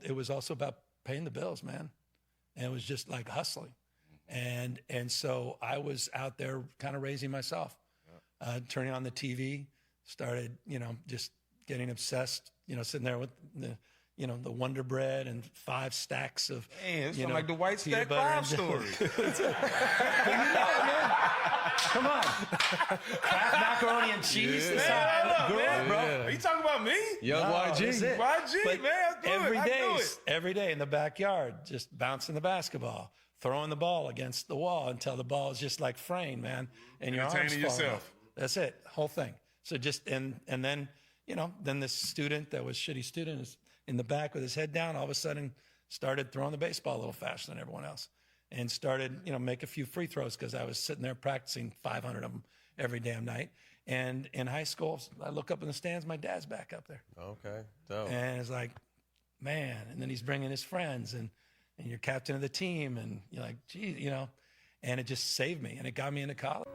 It was also about paying the bills, man. And it was just like hustling. And so I was out there kind of raising myself, turning on the TV, started, just getting obsessed, sitting there with the Wonder Bread and 5 stacks of, Man, it's like the White Stack butter 5 and story. Come on. Kraft macaroni and cheese. Yeah, Grew man. up, bro. Are you talking about me? Young No, YG. that's it. YG, But man. I do it. every day in the backyard, just bouncing the basketball, throwing the ball against the wall until the ball is just like fraying, man, and your arms Entertaining fall yourself. off. That's it, whole thing. So just and then then this student that was shitty student is in the back with his head down. All of a sudden, started throwing the baseball a little faster than everyone else, and started make a few free throws because I was sitting there practicing 500 of them every damn night. And in high school, I look up in the stands, my dad's back up there. Okay, dope. And it's like, man, and then he's bringing his friends and you're captain of the team and you're like, gee, and it just saved me and it got me into college.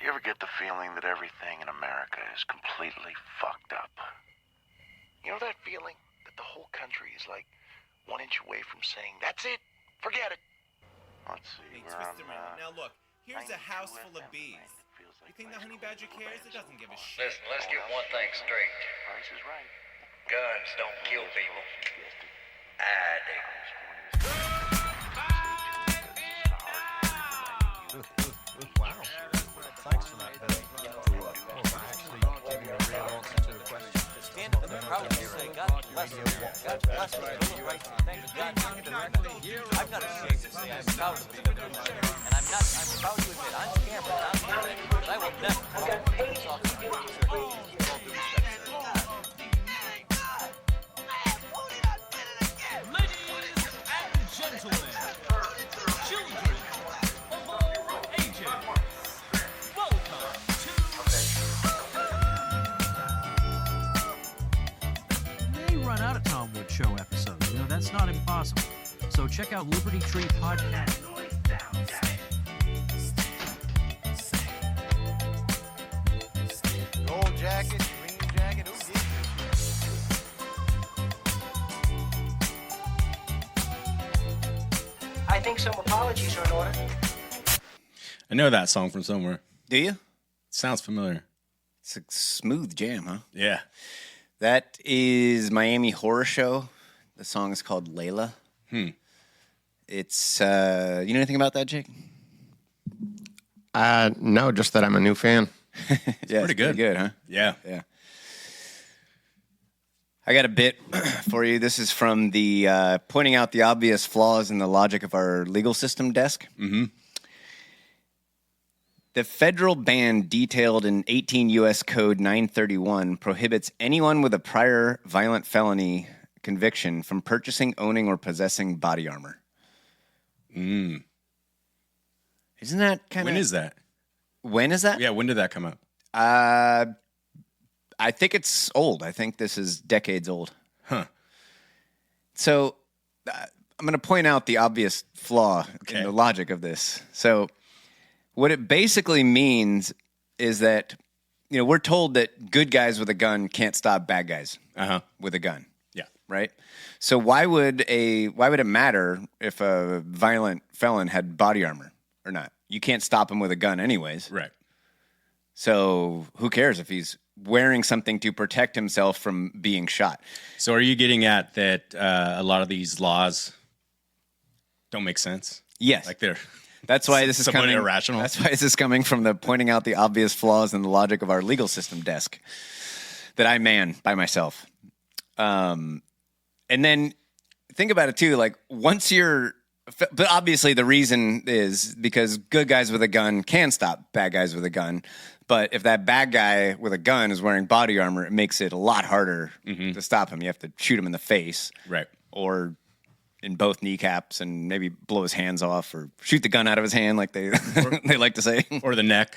You ever get the feeling that everything in America is completely fucked up? You know that feeling that the whole country is like 1 inch away from saying, that's it, forget it. Let's see, They we're twist on, around. Now look, here's a 92 house full of FM, bees. man. It feels like You think the high honey school badger with cares? bands It doesn't give a on. shit. Listen, let's get one thing straight. Price is right. Guns don't kill people. I do. Wow. Thanks for that, Bill. Actually giving a real answer to the question. Stand up and proudly say, God bless you. God bless you. Bill of Rights. Thank God. I'm not ashamed to say I'm proud of being a Christian. And I'm proud to admit, on camera, on the internet, that I will never talk about run out of Tom Wood Show episodes. That's not impossible. So check out Liberty Tree Podcast. Gold jacket, green jacket, who gives I think some apologies are in order. I know that song from somewhere. Do you? Sounds familiar. It's a smooth jam, huh? Yeah. That is Miami Horror Show. The song is called Layla. It's, you know anything about that, Jake? No, just that I'm a new fan. Yeah, pretty good. Pretty good, huh? Yeah. Yeah. I got a bit for you. This is from the pointing out the obvious flaws in the logic of our legal system desk. Mm-hmm. The federal ban detailed in 18 U.S. Code 931 prohibits anyone with a prior violent felony conviction from purchasing, owning, or possessing body armor. Mm. Isn't that kind of... When is that? When is that? Yeah, when did that come up? I think it's old. I think this is decades old. Huh. So I'm going to point out the obvious flaw in the logic of this. So what it basically means is that, we're told that good guys with a gun can't stop bad guys with a gun. Yeah. Right? So why would it matter if a violent felon had body armor or not? You can't stop him with a gun anyways. Right. So who cares if he's wearing something to protect himself from being shot? So are you getting at that a lot of these laws don't make sense? Yes. Like they're... That's why this is somewhat coming irrational. That's why this is coming from the pointing out the obvious flaws in the logic of our legal system desk that I man by myself. And then think about it too. Like once you're, but obviously the reason is because good guys with a gun can stop bad guys with a gun. But if that bad guy with a gun is wearing body armor, it makes it a lot harder to stop him. You have to shoot him in the face, right, or in both kneecaps, and maybe blow his hands off or shoot the gun out of his hand like they they like to say. Or the neck.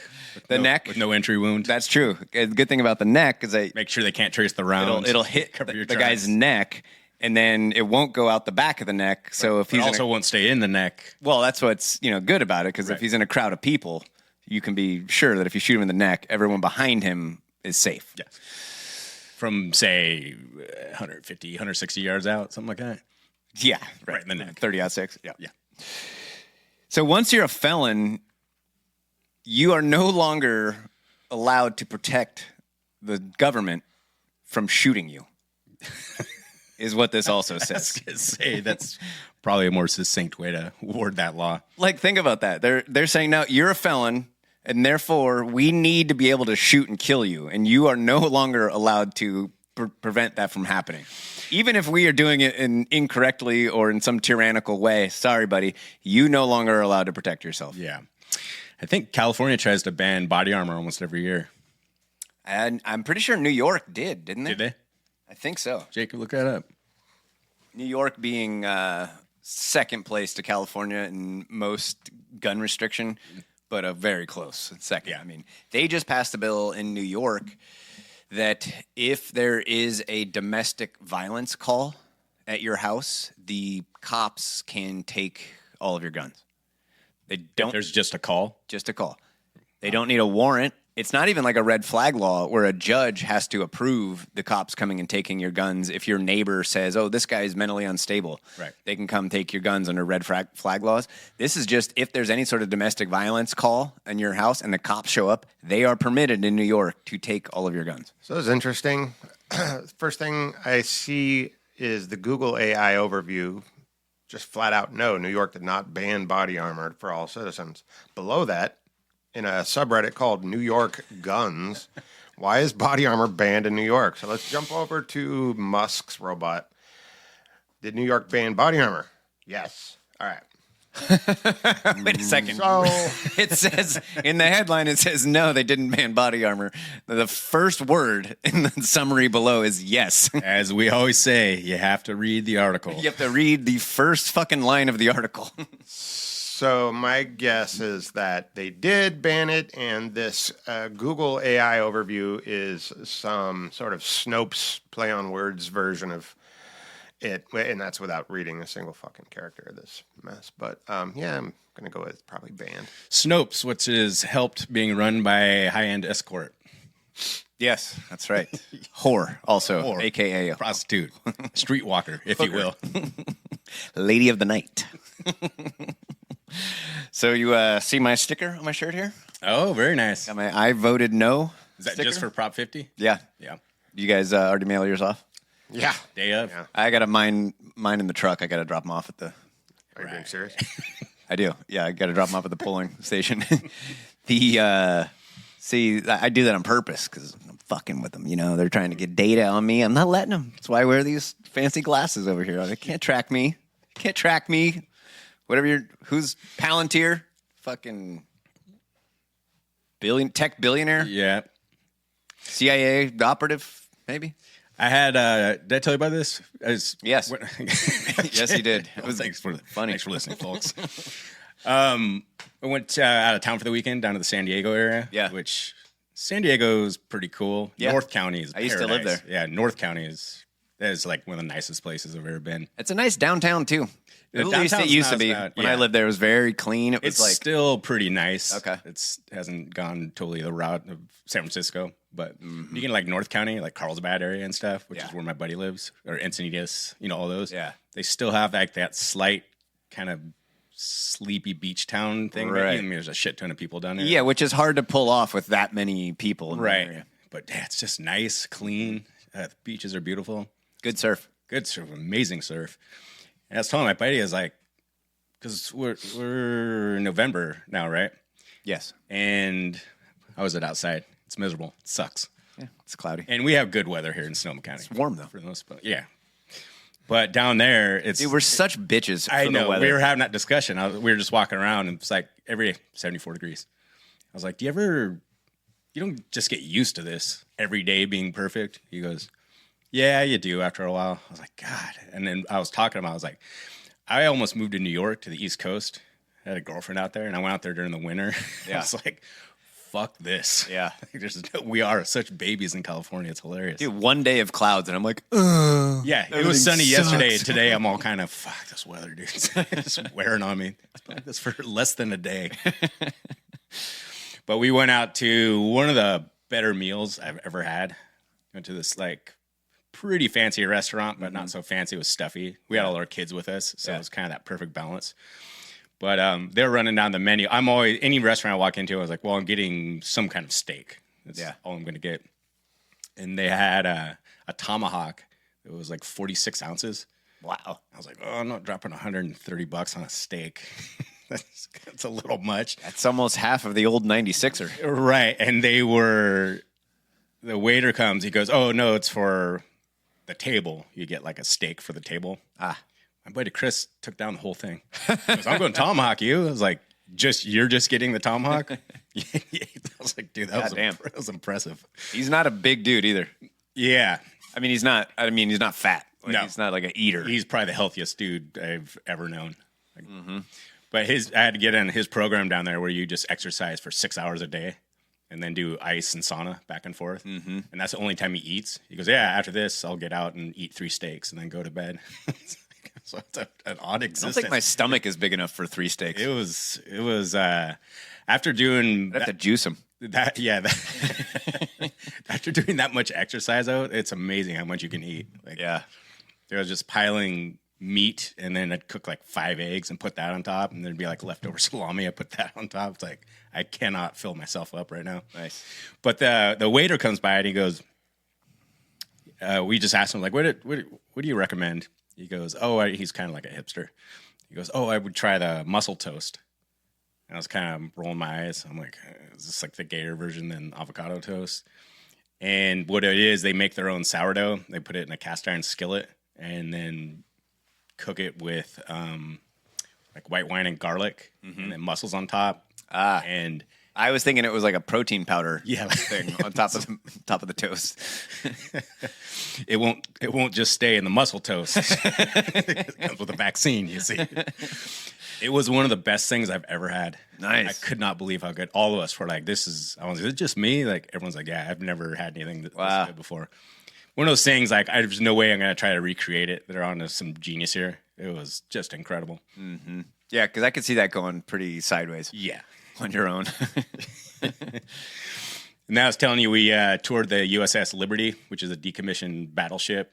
Neck. With no entry wound. That's true. The good thing about the neck is they... Make sure they can't trace the rounds. It'll hit the guy's neck, and then it won't go out the back of the neck. So if he's also won't stay in the neck. Well, that's what's good about it, because if he's in a crowd of people, you can be sure that if you shoot him in the neck, everyone behind him is safe. Yeah. from say 150, 160 yards out, something like that. Yeah, Right in the neck. 30-06. Yeah. Yeah. So once you're a felon, you are no longer allowed to protect the government from shooting you. Is what this also I was says. gonna say that's probably a more succinct way to word that law. Like, think about that. They're saying now you're a felon, and therefore we need to be able to shoot and kill you, and you are no longer allowed to prevent that from happening. Even if we are doing it incorrectly or in some tyrannical way, sorry, buddy, you no longer are allowed to protect yourself. Yeah. I think California tries to ban body armor almost every year. And I'm pretty sure New York didn't they? Did they? I think so. Jacob, look that up. New York being second place to California in most gun restriction, but a very close second. Yeah. I mean, they just passed a bill in New York that if there is a domestic violence call at your house, the cops can take all of your guns. They don't. There's just a call. Just a call. They don't need a warrant. It's not even like a red flag law where a judge has to approve the cops coming and taking your guns. If your neighbor says, oh, this guy is mentally unstable, Right. They can come take your guns under red flag laws. This is just if there's any sort of domestic violence call in your house and the cops show up, they are permitted in New York to take all of your guns. So it's interesting. First thing I see is the Google AI overview. Just flat out, no, New York did not ban body armor for all citizens. Below that, in a subreddit called New York Guns, why is body armor banned in New York? So let's jump over to Musk's robot. Did New York ban body armor? Yes. All right. Wait a second. So It says in the headline, it says, no, they didn't ban body armor. The first word in the summary below is yes. As we always say, you have to read the article. You have to read the first fucking line of the article. So my guess is that they did ban it, and this Google AI overview is some sort of Snopes play on words version of it, and that's without reading a single fucking character of this mess. But yeah, I'm gonna go with probably banned. Snopes, which is helped being run by a high-end escort. Yes, that's right. Whore, also, Whore. a.k.a. a Prostitute. Streetwalker, if you will. lady of the night. So you see my sticker on my shirt here? Oh, very nice. Got my I voted no. Is that sticker? just for Prop 50? Yeah. Yeah. You guys already mail yours off? Yeah. Day of? Yeah. I got mine in the truck. I got to drop them off at the. Are you being serious? I do. Yeah, I got to drop them off at the polling station. See, I do that on purpose because I'm fucking with them. You know, they're trying to get data on me. I'm not letting them. That's why I wear these fancy glasses over here. They can't track me. Can't track me. Whatever who's Palantir? Fucking tech billionaire? Yeah. CIA operative, maybe? I had, did I tell you about this? Yes. Yes, you did. It was thanks for funny. Thanks for listening, folks. I went out of town for the weekend down to the San Diego area. Yeah. Which San Diego's pretty cool. Yeah. North County is I used to live paradise. there. Yeah, North County is like one of the nicest places I've ever been. It's a nice downtown, too. At least it downtown's used to not be. as bad, When I yeah. lived there, it was very clean. It was It's like, still pretty nice. Okay. It's hasn't gone totally the route of San Francisco, but you get like North County, like Carlsbad area and stuff, which Yeah. is where my buddy lives, or Encinitas, all those. Yeah. They still have like that slight kind of sleepy beach town thing. but, Right. I mean, there's a shit ton of people down there. yeah, which is hard to pull off with that many people in the Right. area. But yeah, it's just nice, clean. The beaches are beautiful. Good surf. Good surf, amazing surf. And I was telling my buddy, I was like, because we're in November now, right? Yes. And how is it outside? It's miserable. It sucks. Yeah, it's cloudy. And we have good weather here in Sonoma County. It's warm, though. For the most part. Yeah. But down there, it's... Dude, we're such bitches for I the know. weather. We were having that discussion. We were just walking around, and it's like every day, 74 degrees. I was like, you don't just get used to this every day being perfect? He goes, yeah, you do after a while. I was like, God. And then I was talking about, I was like, I almost moved to New York to the East Coast. I had a girlfriend out there, and I went out there during the winter. Yeah. I was like, fuck this. Yeah. We are such babies in California. It's hilarious. Dude, one day of clouds, and I'm like, ugh. Yeah, it Everything was sunny yesterday. sucks. Today, I'm all kind of, fuck this weather, dude. It's just wearing on me. It's been like this for less than a day. But we went out to one of the better meals I've ever had. Went to this like pretty fancy restaurant, but not so fancy. It was stuffy. We had all our kids with us, so it was kind of that perfect balance. But they were running down the menu. I'm always, any restaurant I walk into, I was like, well, I'm getting some kind of steak. That's all I'm going to get. And they had a tomahawk. It was like 46 ounces. Wow. I was like, oh, I'm not dropping $130 on a steak. That's a little much. That's almost half of the old 96er. Right. And the waiter comes, he goes, oh, no, it's for the table. You get like a steak for the table. My buddy Chris took down the whole thing. He goes, I'm going to tomahawk you. I was like, you're just getting the tomahawk? I was like, dude, that was impressive. He's not a big dude either. Yeah. I mean, he's not fat. Like, no. He's not like an eater. He's probably the healthiest dude I've ever known. Like, but I had to get in his program down there where you just exercise for 6 hours a day and then do ice and sauna back and forth. Mm-hmm. And that's the only time he eats. He goes, yeah, after this, I'll get out and eat 3 steaks and then go to bed. So it's an odd existence. I don't think my stomach is big enough for 3 steaks. It was after doing I'd have to juice them. After doing that much exercise out, it's amazing how much you can eat. Like, there was just piling meat, and then I'd cook like 5 eggs and put that on top, and there'd be like leftover salami. I put that on top. It's like I cannot fill myself up right now. Nice. But the waiter comes by and he goes, we just asked him like, what do you recommend? He goes, he's kind of like a hipster. He goes, I would try the mussel toast. And I was kind of rolling my eyes. I'm like, is this like the gayer version than avocado toast? And what it is, they make their own sourdough. They put it in a cast iron skillet and then cook it with like white wine and garlic and then mussels on top. And I was thinking it was like a protein powder thing on top of the toast. It won't just stay in the mussel toast. It comes with a vaccine, you see. It was one of the best things I've ever had. Nice. I could not believe how good. All of us were like, is it just me? Like, everyone's like, yeah, I've never had anything this good before. One of those things, like, there's no way I'm going to try to recreate it. They're on to some genius here. It was just incredible. Mm-hmm. Yeah, because I could see that going pretty sideways. Yeah. On your own. And I was telling you, we toured the USS Liberty, which is a decommissioned battleship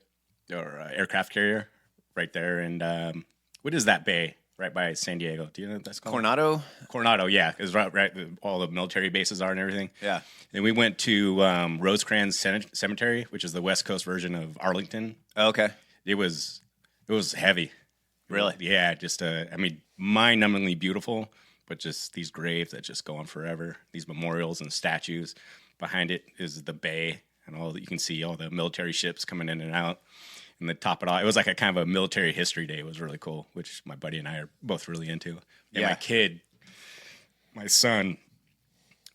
or aircraft carrier right there. And what is that bay right by San Diego? Do you know what that's called? Coronado, yeah. It's right all the military bases are and everything. Yeah. And we went to Rosecrans Cemetery, which is the West Coast version of Arlington. Oh, okay. It was heavy. Really? Yeah, just mind-numbingly beautiful. But just these graves that just go on forever. These memorials and statues. Behind it is the bay, and you can see all the military ships coming in and out. And the top it all, it was like a kind of a military history day. It was really cool, which my buddy and I are both really into. And my son,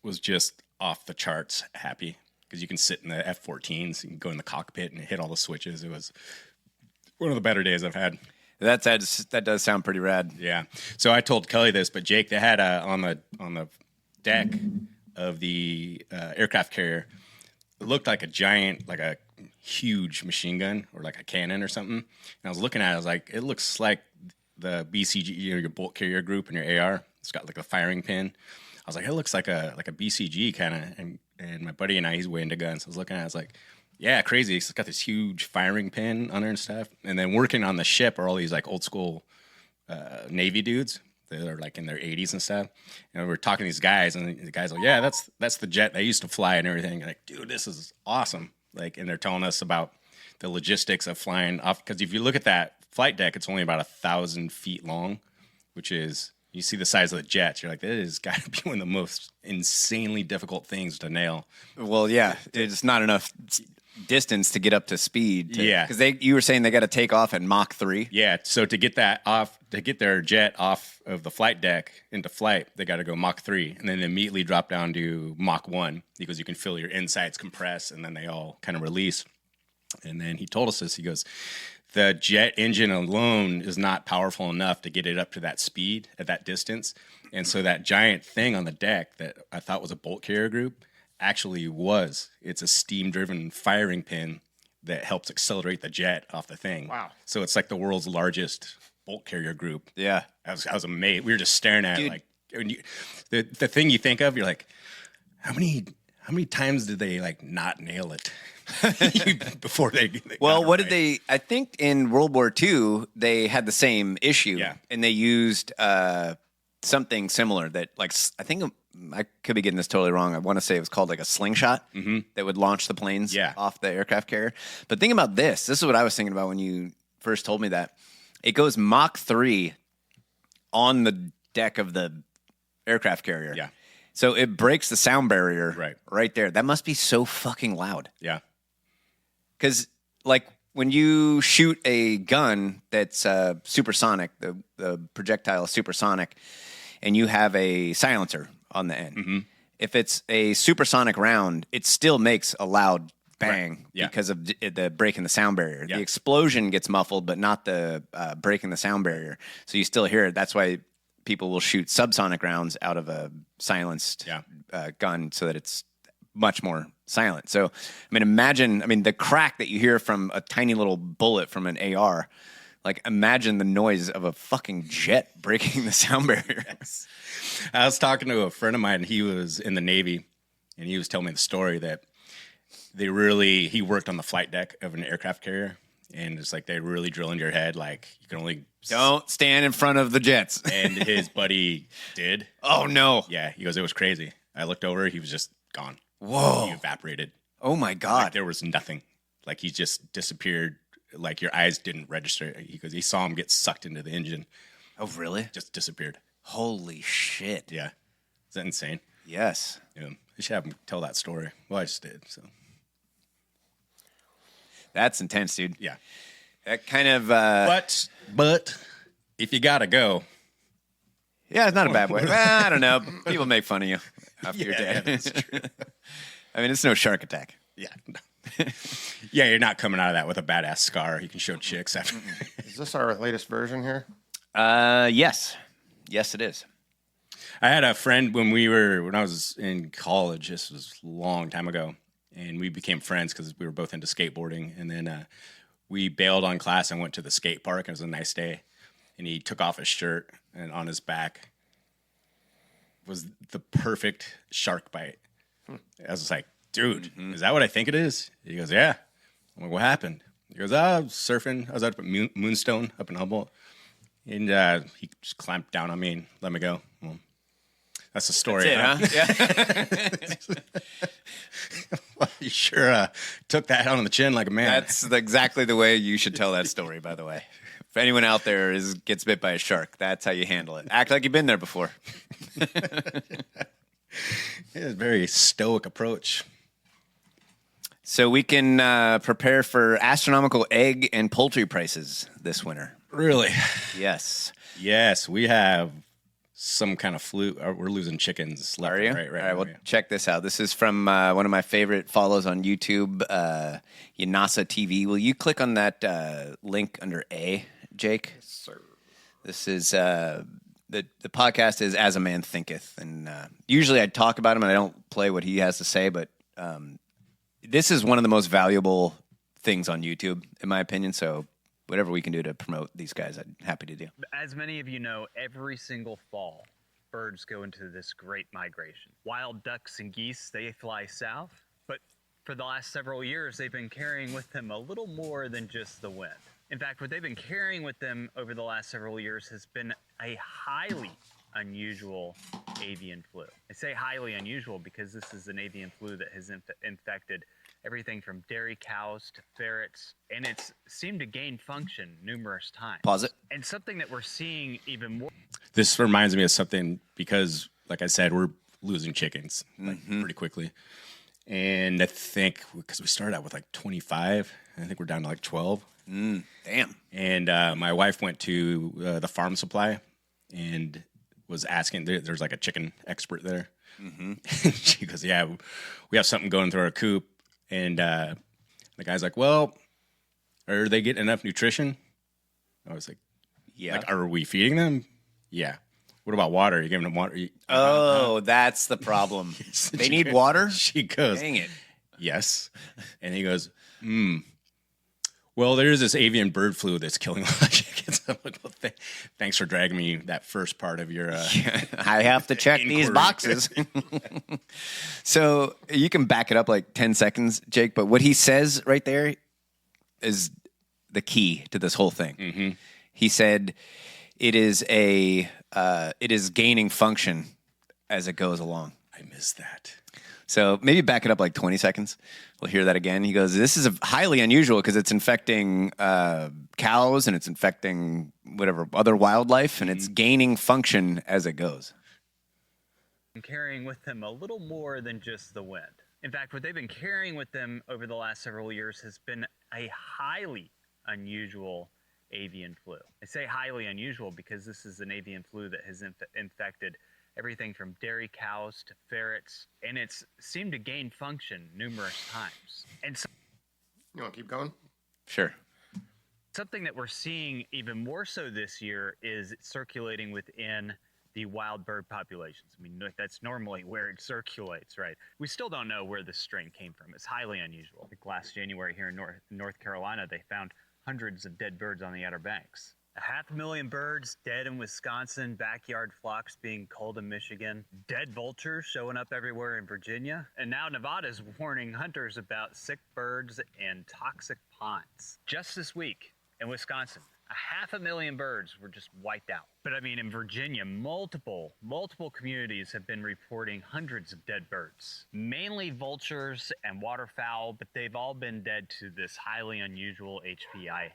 was just off the charts happy because you can sit in the F-14s, you can go in the cockpit and hit all the switches. It was one of the better days I've had. That does sound pretty rad. Yeah. So I told Kelly this, but Jake, they had on the deck of the aircraft carrier, it looked like a giant, like a huge machine gun or like a cannon or something. And I was looking at it, I was like, it looks like the BCG, your bolt carrier group and your AR. It's got like a firing pin. I was like, it looks like a BCG kind of. And my buddy and I, he's way into guns. I was looking at it, I was like, yeah, crazy. It's got this huge firing pin on there and stuff. And then working on the ship are all these like old school Navy dudes that are like in their 80s and stuff. And we're talking to these guys, and the guys are like, yeah, that's the jet they used to fly and everything. And like, dude, this is awesome. Like, and they're telling us about the logistics of flying off. Because if you look at that flight deck, it's only about 1,000 feet long, which is, you see the size of the jets. You're like, this has got to be one of the most insanely difficult things to nail. Well, yeah, it's not enough distance to get up to speed. Yeah, because you were saying they got to take off at Mach 3. Yeah, so to get their jet off of the flight deck into flight, they got to go Mach 3 and then immediately drop down to Mach 1 because you can feel your insides compress and then they all kind of release. And then he told us this. He goes, the jet engine alone is not powerful enough to get it up to that speed at that distance. And so that giant thing on the deck that I thought was a bolt carrier group actually was. It's a steam-driven firing pin that helps accelerate the jet off the thing. Wow. So it's like the world's largest bolt carrier group. Yeah. I was amazed. We were just staring at it like, the thing you think of, you're like, how many how many times did they like not nail it before they Well, got it what right? did they? I think in World War II they had the same issue, Yeah. and they used something similar. That like I think I could be getting this totally wrong. I want to say it was called like a slingshot that would launch the planes off the aircraft carrier. But think about this. This is what I was thinking about when you first told me that. It goes Mach 3 on the deck of the aircraft carrier. Yeah. So it breaks the sound barrier right there. That must be so fucking loud. Yeah. Because, like, when you shoot a gun that's supersonic, the projectile is supersonic, and you have a silencer on the end, if it's a supersonic round, it still makes a loud bang because of the breaking the sound barrier. The explosion gets muffled, but not the breaking the sound barrier. So you still hear it. That's why people will shoot subsonic rounds out of a silenced gun so that it's much more silent. So, I mean, imagine, the crack that you hear from a tiny little bullet from an AR, like imagine the noise of a fucking jet breaking the sound barrier. Yes. I was talking to a friend of mine, he was in the Navy, and he was telling me the story that he worked on the flight deck of an aircraft carrier, and it's like they really drill into your head, like you can only don't stand in front of the jets. And his buddy did. Oh no! Yeah, he goes, it was crazy. I looked over, he was just gone. Whoa! He evaporated. Oh my god! Like there was nothing. Like he just disappeared. Like your eyes didn't register because he saw him get sucked into the engine. Oh really? Just disappeared. Holy shit! Yeah, is that insane? Yes. Yeah, I should have him tell that story. Well, I just did. So. That's intense, dude. Yeah. That kind of. But if you gotta go. Yeah, it's not a bad way. Well, I don't know. People make fun of you after you're dead. Yeah, that's true. I mean, it's no shark attack. Yeah. Yeah, you're not coming out of that with a badass scar. You can show chicks after. Is this our latest version here? Yes. Yes, it is. I had a friend when I was in college. This was a long time ago. And we became friends because we were both into skateboarding. And then we bailed on class and went to the skate park. It was a nice day. And he took off his shirt, and on his back was the perfect shark bite. I was like, dude, is that what I think it is? He goes, yeah. I'm like, what happened? He goes, I was surfing. I was up at Moonstone up in Humboldt. And he just clamped down on me and let me go. Well, that's the story. That's it, huh? Well, you sure took that on the chin like a man. That's exactly the way you should tell that story, by the way. If anyone out there gets bit by a shark, that's how you handle it. Act like you've been there before. It's a very stoic approach. So we can prepare for astronomical egg and poultry prices this winter. Really? Yes. Yes, we have some kind of flu. We're losing chickens left Are you? and right All right, now. well, check this out. This is from one of my favorite follows on YouTube, Yanasa TV. Will you click on that link under A, Jake? Yes, sir. This is the podcast is As a Man Thinketh, and usually I talk about him and I don't play what he has to say, but this is one of the most valuable things on YouTube, in my opinion. So whatever we can do to promote these guys, I'm happy to do. As many of you know, every single fall, birds go into this great migration. Wild ducks and geese, they fly south, but for the last several years, they've been carrying with them a little more than just the wind. In fact, what they've been carrying with them over the last several years has been a highly unusual avian flu. I say highly unusual because this is an avian flu that has infected everything from dairy cows to ferrets, and it's seemed to gain function numerous times. Pause it. And something that we're seeing even more. This reminds me of something because, like I said, we're losing chickens pretty quickly. And I think because we started out with like 25, I think we're down to like 12. Damn. And my wife went to the farm supply and was asking, there's like a chicken expert there. She goes, yeah, we have something going through our coop. And the guy's like, well, are they getting enough nutrition? I was like, yeah. Like, are we feeding them? Yeah. What about water? Are you giving them water? Oh, that's the problem. They need water? She goes, dang it. Yes. And he goes, Well, there's this avian bird flu that's killing a lot of chickens. I'm like, well, thanks for dragging me that first part of your. I have to check these inquiry. boxes. So you can back it up like 10 seconds, Jake. But what he says right there is the key to this whole thing. Mm-hmm. He said it is gaining function as it goes along. I missed that. So maybe back it up like 20 seconds. We'll hear that again. He goes, this is highly unusual because it's infecting cows and it's infecting whatever other wildlife, and it's gaining function as it goes. And carrying with them a little more than just the wind. In fact, what they've been carrying with them over the last several years has been a highly unusual avian flu. I say highly unusual because this is an avian flu that has infected everything from dairy cows to ferrets, and it's seemed to gain function numerous times. And so, You want to keep going? Sure. something that we're seeing even more so this year is circulating within the wild bird populations. I mean, that's normally where it circulates, right? We still don't know where this strain came from. It's highly unusual. Like last January here in North Carolina, they found hundreds of dead birds on the Outer Banks. 500,000 birds dead in Wisconsin, backyard flocks being culled in Michigan, dead vultures showing up everywhere in Virginia, and now Nevada's warning hunters about sick birds and toxic ponds. Just this week in Wisconsin, 500,000 birds were just wiped out. But I mean, in Virginia, multiple communities have been reporting hundreds of dead birds, mainly vultures and waterfowl, but they've all been dead to this highly unusual HPAI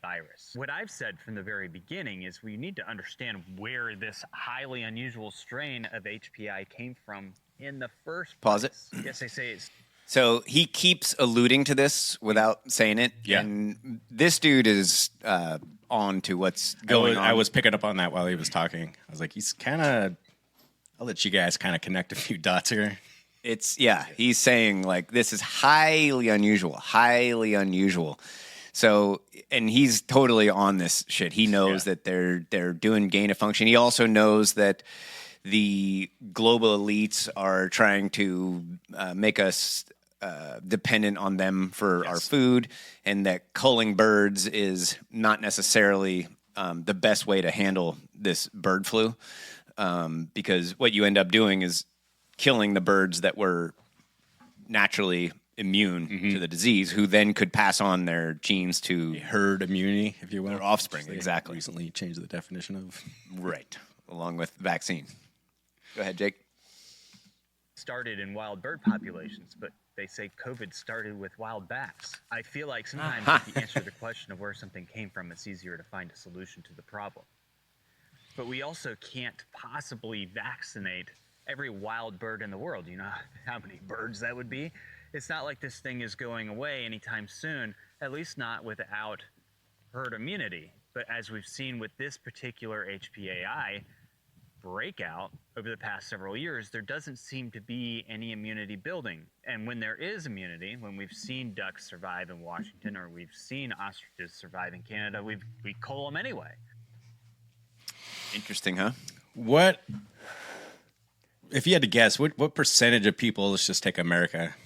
virus. What I've said from the very beginning is we need to understand where this highly unusual strain of HPI came from in the first place. Pause it. Yes, I say it's... So he keeps alluding to this without saying it. Yeah. And this dude is on to what's going on. I was picking up on that while he was talking. I was like, he's kind of... I'll let you guys kind of connect a few dots here. He's saying like this is highly unusual. So, and he's totally on this shit. He knows that they're doing gain of function. He also knows that the global elites are trying to make us dependent on them for our food, and that culling birds is not necessarily the best way to handle this bird flu, because what you end up doing is killing the birds that were naturally immune to the disease, who then could pass on their genes to Herd immunity, if you will. their offspring. They Exactly. recently changed the definition of. Right. Along with vaccine. Go ahead, Jake. started in wild bird populations, but they say COVID started with wild bats. I feel like sometimes if you answer the question of where something came from, it's easier to find a solution to the problem. But we also can't possibly vaccinate every wild bird in the world. You know how many birds that would be? It's not like this thing is going away anytime soon, at least not without herd immunity. But as we've seen with this particular HPAI breakout over the past several years, there doesn't seem to be any immunity building. And when there is immunity, when we've seen ducks survive in Washington or we've seen ostriches survive in Canada, we cull them anyway. Interesting, huh? What, if you had to guess, what percentage of people, let's just take America,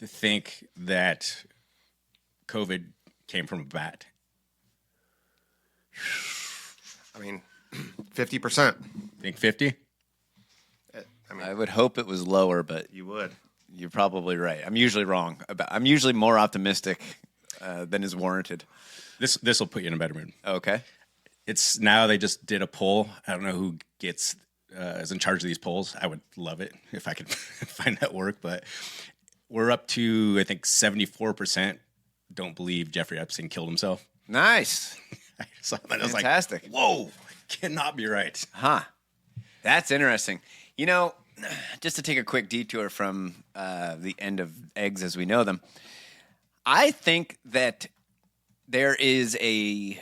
think that COVID came from a bat? I mean, 50%. Think 50? I mean, I would hope it was lower, but you would. you're probably right. I'm usually wrong. I'm usually more optimistic than is warranted. This will put you in a better mood. Okay. It's now they just did a poll. I don't know who is in charge of these polls. I would love it if I could find that work, but we're up to, I think, 74% don't believe Jeffrey Epstein killed himself. Nice. I saw that. I was like, Fantastic. whoa, cannot be right. Huh. That's interesting. You know, just to take a quick detour from the end of eggs as we know them, I think that there is a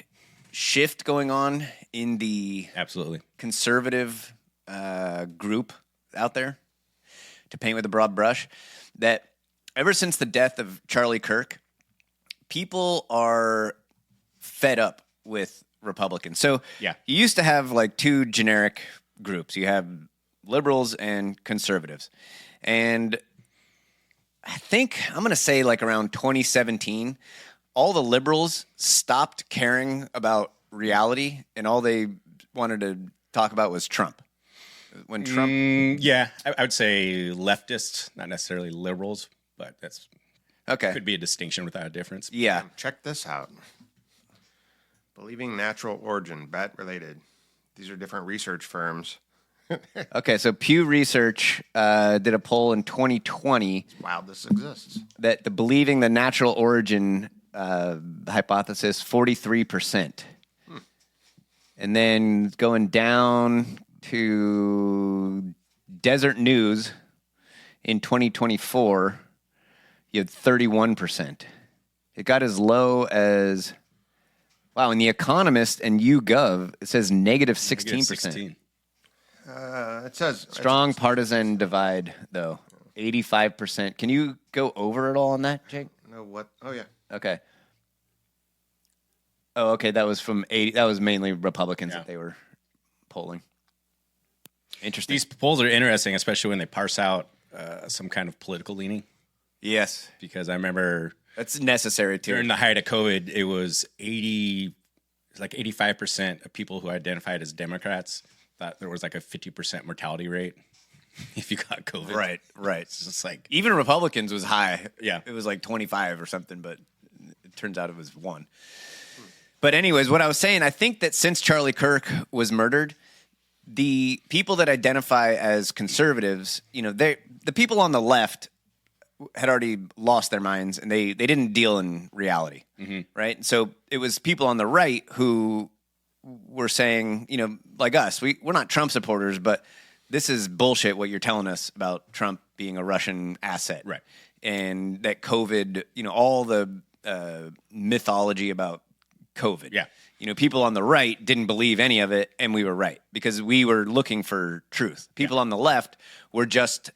shift going on in the Absolutely conservative group out there, to paint with a broad brush, that ever since the death of Charlie Kirk, people are fed up with Republicans. So Yeah. you used to have like two generic groups. You have liberals and conservatives. And I think I'm going to say like around 2017, all the liberals stopped caring about reality and all they wanted to talk about was Trump. When Trump, I would say leftists, not necessarily liberals, but that's okay. Could be a distinction without a difference. Yeah. Check this out. Believing natural origin, bat related. These are different research firms. Okay, so Pew Research did a poll in 2020. Wow, this exists. That the believing the natural origin hypothesis, 43%. And then going down to Desert News in 2024, you had 31%. It got as low as, wow, in The Economist and YouGov, it says negative 16%. 16. It says Strong partisan divide, though. 85%. Can you go over it all on that, Jake? No, what? Oh, yeah. Okay. Oh, okay. That was from 80. That was mainly Republicans that they were polling. Interesting. These polls are interesting, especially when they parse out some kind of political leaning. Yes. Because I remember that's necessary too. During the height of COVID, it was 85% of people who identified as Democrats thought there was like a 50% mortality rate if you got COVID. Right. It's just like even Republicans was high. Yeah. It was like 25 or something, but it turns out it was 1. But anyways, what I was saying, I think that since Charlie Kirk was murdered, the people that identify as conservatives, the people on the left had already lost their minds and they didn't deal in reality, right? So it was people on the right who were saying, like us, we're not Trump supporters, but this is bullshit what you're telling us about Trump being a Russian asset. Right. And that COVID, all the mythology about COVID. Yeah. People on the right didn't believe any of it, and we were right because we were looking for truth. People on the left were just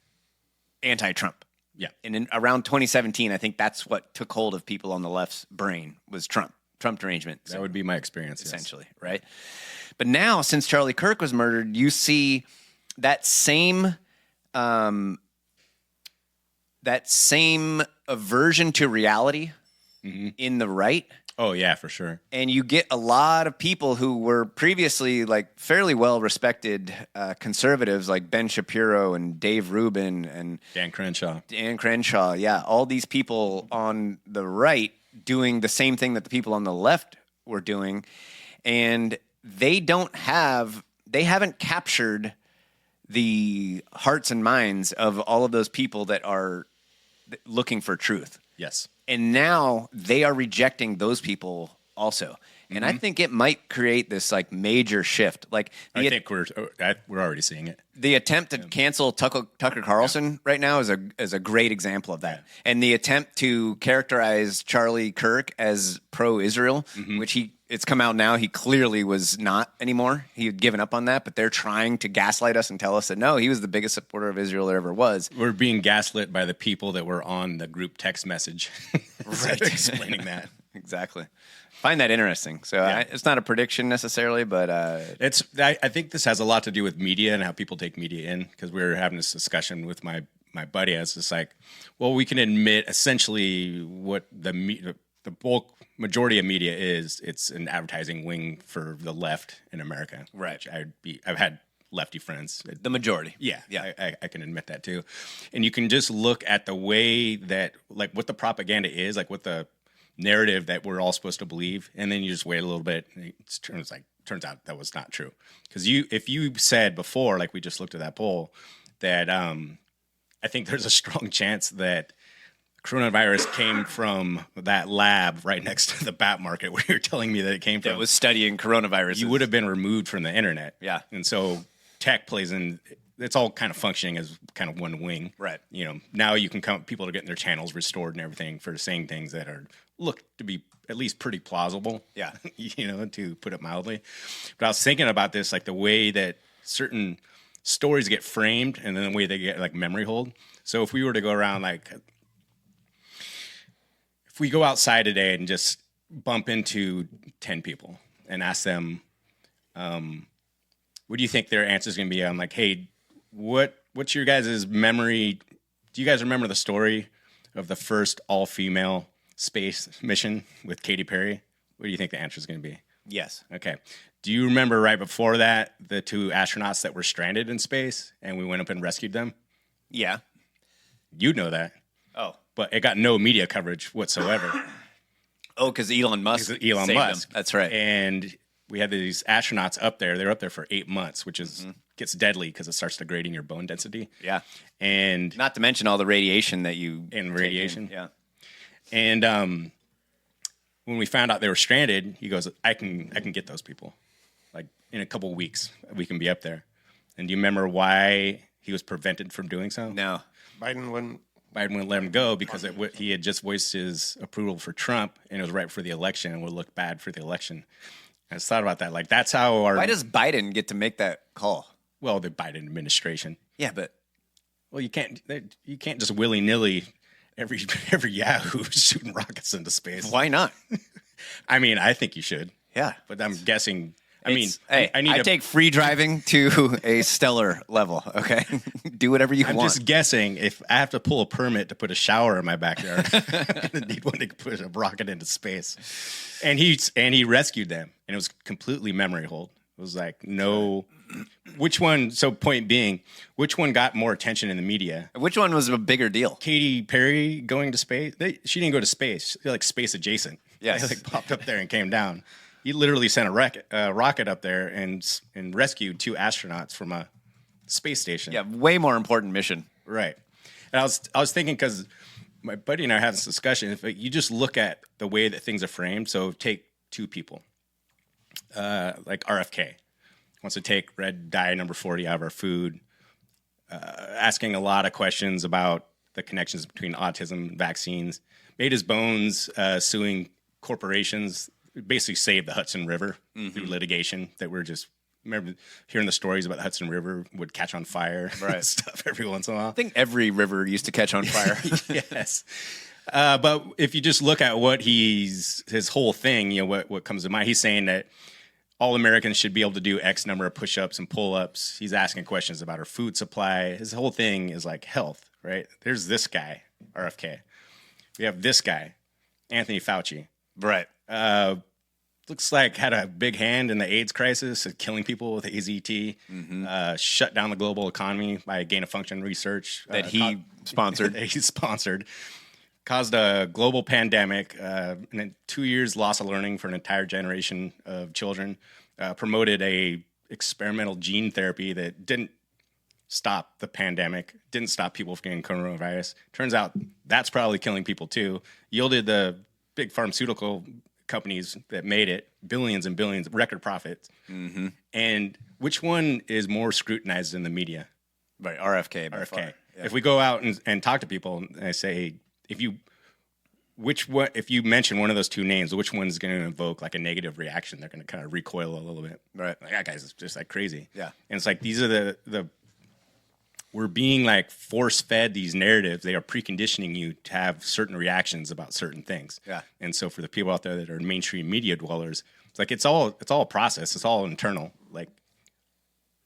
anti-Trump. Yeah. And around 2017, I think that's what took hold of people on the left's brain was Trump derangement. That would be my experience, essentially, right? But now, since Charlie Kirk was murdered, you see that same aversion to reality in the right. Oh, yeah, for sure. And you get a lot of people who were previously like fairly well-respected conservatives like Ben Shapiro and Dave Rubin and Dan Crenshaw. Yeah. All these people on the right doing the same thing that the people on the left were doing. And they haven't captured the hearts and minds of all of those people that are looking for truth. Yes. And now they are rejecting those people also. And I think it might create this like major shift. Like I think we're already seeing it. The attempt to cancel Tucker Carlson right now is a great example of that. Yeah. And the attempt to characterize Charlie Kirk as pro-Israel, which it's come out now he clearly was not anymore. He had given up on that, but they're trying to gaslight us and tell us that no, he was the biggest supporter of Israel there ever was. We're being gaslit by the people that were on the group text message. Right. Explaining that. Exactly. Find that interesting. So it's not a prediction necessarily, but I think this has a lot to do with media and how people take media in, because we were having this discussion with my buddy. I was just like, well, we can admit essentially what the bulk majority of media is. It's an advertising wing for the left in America. Right. I've had lefty friends. The majority. Yeah. I can admit that too. And you can just look at the way that, like, what the propaganda is, like what the narrative that we're all supposed to believe, and then you just wait a little bit and it turns out that was not true. Because if you said before, like we just looked at that poll, that I think there's a strong chance that coronavirus came from that lab right next to the bat market where you're telling me that it came from, that was studying coronavirus, you would have been removed from the internet. Yeah. And so tech plays in. It's all kind of functioning as kind of one wing. Right. Now you can count people are getting their channels restored and everything for saying things that look to be at least pretty plausible. Yeah. To put it mildly. But I was thinking about this, like the way that certain stories get framed and then the way they get like memory hold. So if we were to go around, if we go outside today and just bump into 10 people and ask them, what do you think their answer is going to be? I'm like, hey, what's your guys' memory? Do you guys remember the story of the first all-female space mission with Katy Perry, what do you think the answer is going to be? Yes. Okay. Do you remember right before that, the 2 astronauts that were stranded in space and we went up and rescued them? Yeah. You'd know that. Oh. But it got no media coverage whatsoever. Oh, because Elon Musk. Elon saved Musk. them. That's right. And we had these astronauts up there. They were up there for 8 months, which is gets deadly because it starts degrading your bone density. Yeah. And not to mention all the radiation that you radiation. Yeah. And when we found out they were stranded, he goes, I can get those people. Like in a couple of weeks, we can be up there. And do you remember why he was prevented from doing so? No. Biden wouldn't let him go because he had just voiced his approval for Trump, and it was right before the election and would look bad for the election. I just thought about that. Like, that's how our... Why does Biden get to make that call? Well, the Biden administration. Yeah, but... Well, you can't just willy-nilly every Yahoo shooting rockets into space. Why not? I mean, I think you should. Yeah. But I'm guessing... Hey, I take free driving to a stellar level, okay? Do whatever you want. I'm just guessing if I have to pull a permit to put a shower in my backyard, I'm going to need one to put a rocket into space. And he rescued them, and it was completely memory hold. It was like, no... Which one, so point being, which one got more attention in the media? Which one was a bigger deal? Katy Perry going to space? She didn't go to space. They're like space adjacent. Yes. They like popped up there and came down. He literally sent a rocket up there and rescued 2 astronauts from a space station. Yeah, way more important mission. Right. And I was thinking, because my buddy and I had this discussion, if you just look at the way that things are framed, so take 2 people, like RFK wants to take red dye number 40 out of our food, asking a lot of questions about the connections between autism and vaccines, made his bones suing corporations, basically saved the Hudson River through litigation that we're just... Remember hearing the stories about the Hudson River would catch on fire, right? And stuff every once in a while. I think every river used to catch on fire. Yes. But if you just look at what his whole thing, what comes to mind, he's saying that all Americans should be able to do X number of push-ups and pull-ups. He's asking questions about our food supply. His whole thing is like health, right? There's this guy, RFK. We have this guy, Anthony Fauci. Right. Looks like had a big hand in the AIDS crisis, killing people with AZT, shut down the global economy by gain-of-function research. That he sponsored. That he sponsored. Caused a global pandemic, and then 2 years loss of learning for an entire generation of children. Promoted a experimental gene therapy that didn't stop the pandemic, didn't stop people from getting coronavirus. Turns out that's probably killing people too. Yielded the big pharmaceutical companies that made it billions and billions, record profits. And which one is more scrutinized in the media? Right, RFK. RFK. Yeah. If we go out and talk to people and I say, if you mention one of those 2 names, which one's going to invoke like a negative reaction? They're going to kind of recoil a little bit. Right. Like, that guy's just like crazy. Yeah. And it's like, these are the we're being like force fed these narratives. They are preconditioning you to have certain reactions about certain things. Yeah. And so for the people out there that are mainstream media dwellers, it's like, it's all a process. It's all internal. Like,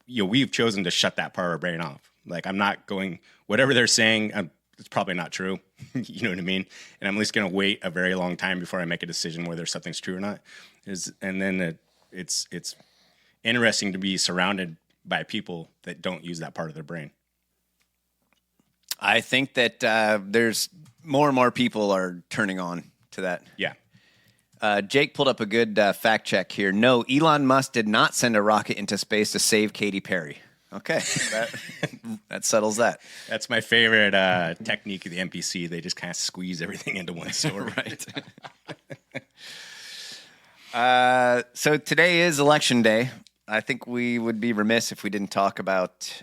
we've chosen to shut that part of our brain off. Like, I'm not going, whatever they're saying, it's probably not true. You know what I mean? And I'm at least going to wait a very long time before I make a decision whether something's true or not. And then it's interesting to be surrounded by people that don't use that part of their brain. I think that there's more and more people are turning on to that. Yeah. Jake pulled up a good fact check here. No, Elon Musk did not send a rocket into space to save Katy Perry. Okay, that settles that. That's my favorite technique of the NPC. They just kind of squeeze everything into one story. Right. So today is election day. I think we would be remiss if we didn't talk about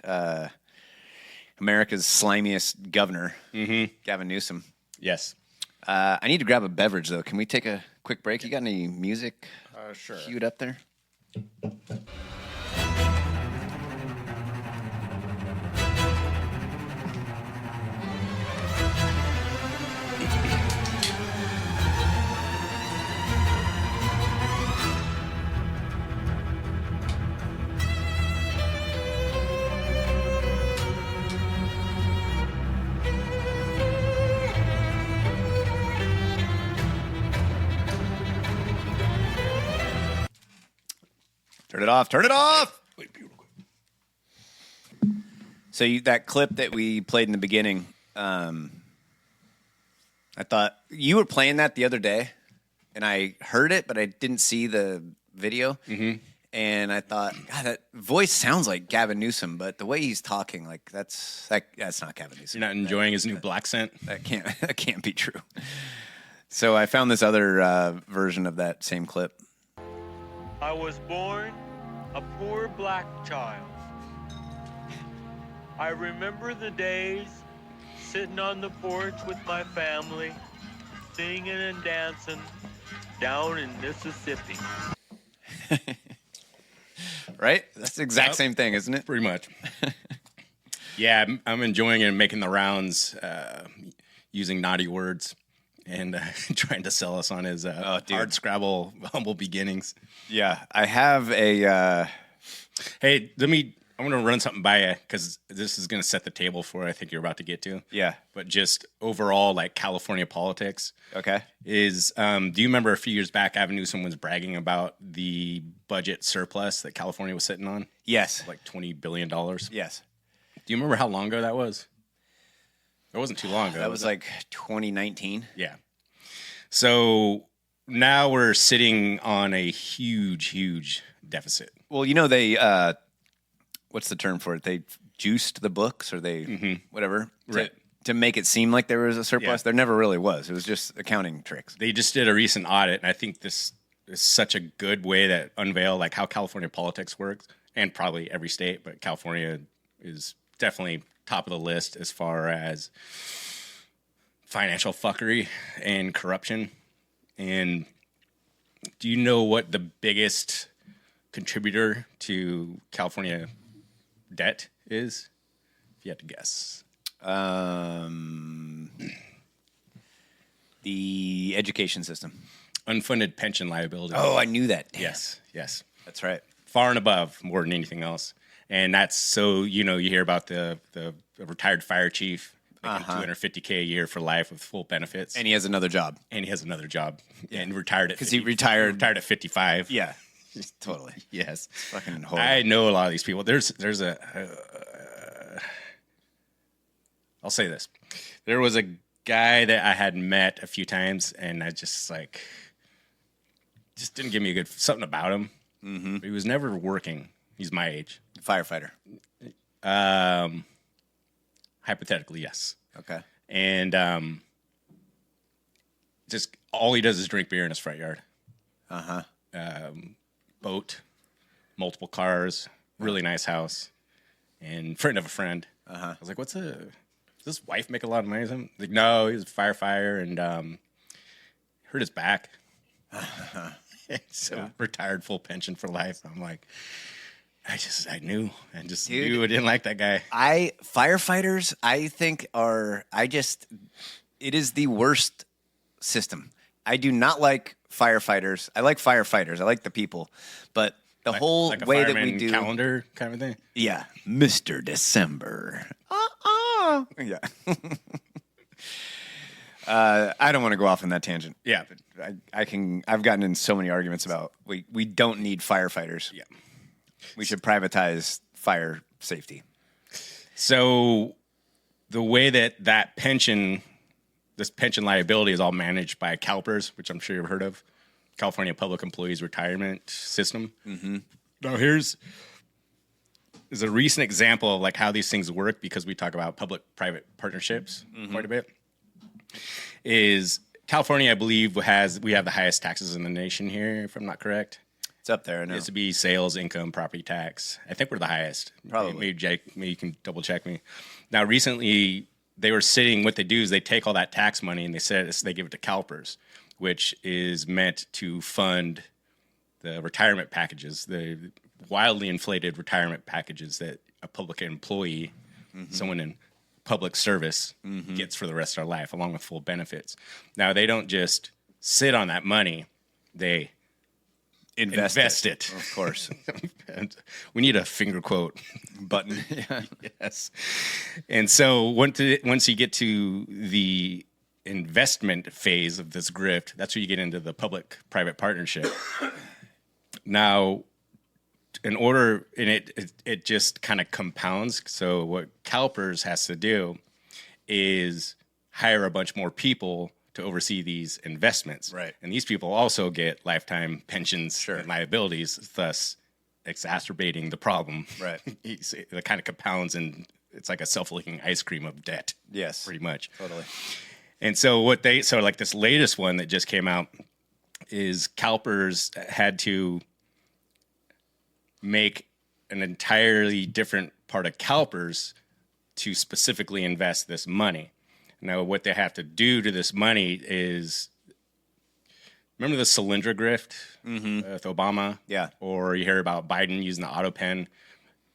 America's slimiest governor, Gavin Newsom. Yes. I need to grab a beverage, though. Can we take a quick break? You got any music Sure. queued up there? Turn it off. Turn it off. So that clip that we played in the beginning, I thought you were playing that the other day, and I heard it, but I didn't see the video. Mm-hmm. And I thought, God, that voice sounds like Gavin Newsom, but the way he's talking, like that's not Gavin Newsom. You're not enjoying his new black scent? That can't be true. So I found this other version of that same clip. I was born a poor black child. I remember the days sitting on the porch with my family, singing and dancing down in Mississippi. Right? That's the exact same thing, isn't it? Pretty much. Yeah, I'm enjoying it and making the rounds, using naughty words and trying to sell us on his hard Scrabble humble beginnings. Yeah, I have a... Hey, I'm going to run something by you because this is going to set the table for what I think you're about to get to. Yeah. But just overall, like California politics. Okay. Do you remember a few years back, Gavin Newsom was bragging about the budget surplus that California was sitting on? Yes. Like $20 billion? Yes. Do you remember how long ago that was? It wasn't too long ago. That was like 2019. Yeah. So now we're sitting on a huge, huge deficit. Well, they, what's the term for it? They juiced the books or they, whatever, Right. to make it seem like there was a surplus. Yeah. There never really was. It was just accounting tricks. They just did a recent audit, and I think this is such a good way to unveil like how California politics works, and probably every state, but California is definitely top of the list as far as financial fuckery and corruption. And do you know what the biggest contributor to California debt is? If you had to guess. The education system. Unfunded pension liability. Oh, I knew that. Damn. Yes. That's right. Far and above more than anything else. And that's so, you hear about the retired fire chief making $250K a year for life with full benefits. And he has another job. And retired at 50. Because he retired at 55. Yeah. Totally. Yes. It's fucking horrible. I know a lot of these people. There's I'll say this. There was a guy that I had met a few times, and I just didn't give me something about him. Mm-hmm. He was never working. He's my age. Firefighter. Hypothetically, yes. Okay. And just all he does is drink beer in his front yard. Boat, multiple cars, really nice house, and friend of a friend. I was like, does this wife make a lot of money with him? Like, no, he was a firefighter and hurt his back. So retired full pension for life. I'm like, I knew I didn't like that guy. Firefighters, I think it is the worst system. I do not like firefighters. I like firefighters. I like the people, but the whole like a way that we do calendar kind of thing. Yeah, Mr. December. Yeah. I don't want to go off on that tangent. Yeah, I've gotten in so many arguments about we don't need firefighters. Yeah, we should privatize fire safety. So the way that pension. This pension liability is all managed by CalPERS, which I'm sure you've heard of, California Public Employees Retirement System. Mm-hmm. Now, here's a recent example of like how these things work because we talk about public-private partnerships quite a bit. Is California, I believe, we have the highest taxes in the nation here, if I'm not correct. It's up there. I know. It used to be sales, income, property tax. I think we're the highest. Probably. Maybe you can double check me. Now, recently, they were what they do is they take all that tax money and they give it to CalPERS, which is meant to fund the retirement packages, the wildly inflated retirement packages that a public employee, someone in public service, gets for the rest of their life, along with full benefits. Now, they don't just sit on that money; they invest it. Of course. And we need a finger quote button. Yeah. Yes. And so once you get to the investment phase of this grift, that's where you get into the public-private partnership. Now, in order, and it just kind of compounds. So what CalPERS has to do is hire a bunch more people to oversee these investments. Right. And these people also get lifetime pensions and liabilities, thus exacerbating the problem. Right. It kind of compounds, and it's like a self-licking ice cream of debt. Yes. Pretty much. Totally. And so like this latest one that just came out is CalPERS had to make an entirely different part of CalPERS to specifically invest this money. Now, what they have to do to this money is, remember the Solyndra grift with Obama? Yeah. Or you hear about Biden using the auto pen,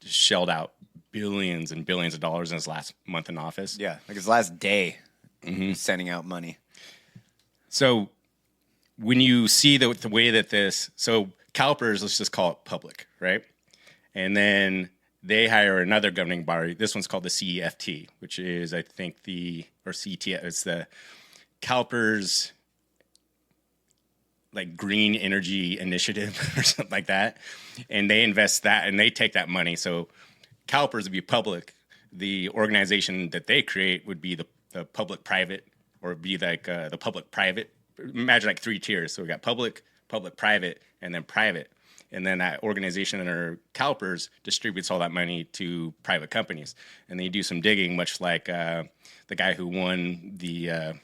just shelled out billions and billions of dollars in his last month in office. Yeah, like his last day sending out money. So when you see the way that so CalPERS, let's just call it public, right? And then they hire another governing body. This one's called the CEFT, which is, I think, or CTF. It's the CalPERS, like Green Energy Initiative or something like that. And they invest that, and they take that money. So CalPERS would be public. The organization that they create would be the public-private, or be like the public-private. Imagine like 3 tiers. So we got public, public-private, and then private. And then that organization under CalPERS distributes all that money to private companies. And they do some digging, much like the guy who won the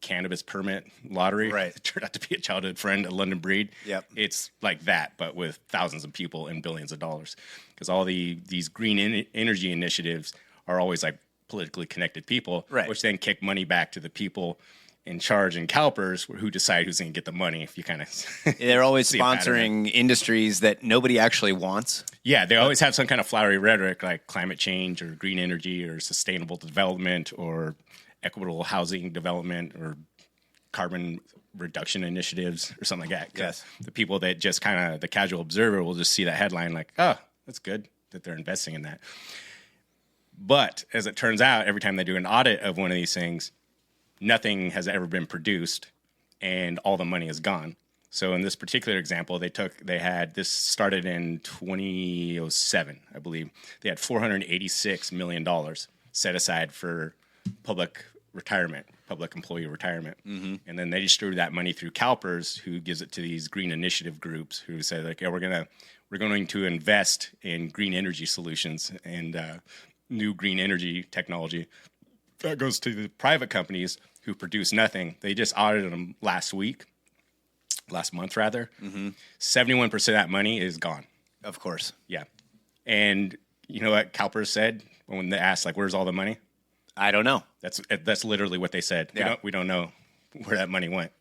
cannabis permit lottery. Right. It turned out to be a childhood friend, a London breed. Yep. It's like that, but with thousands of people and billions of dollars. Because all these green energy initiatives are always like politically connected people, right, which then kick money back to the people in charge in CalPERS, who decide who's going to get the money. If you kind of they're always sponsoring industries that nobody actually wants. Yeah, they always have some kind of flowery rhetoric like climate change or green energy or sustainable development or equitable housing development or carbon reduction initiatives or something like that. Yes, the people that just kind of the casual observer will just see that headline like, oh, that's good that they're investing in that. But as it turns out, every time they do an audit of one of these things, nothing has ever been produced and all the money is gone. So in this particular example, this started in 2007, I believe. They had $486 million set aside for public employee retirement. Mm-hmm. And then they distribute that money through CalPERS, who gives it to these green initiative groups who say like, yeah, we're going to invest in green energy solutions and new green energy technology. That goes to the private companies who produce nothing. They just audited them last month rather. Mm-hmm. 71% of that money is gone. Of course. Yeah. And you know what CalPERS said when they asked, like, where's all the money? I don't know. That's literally what they said. Yeah. We don't know where that money went.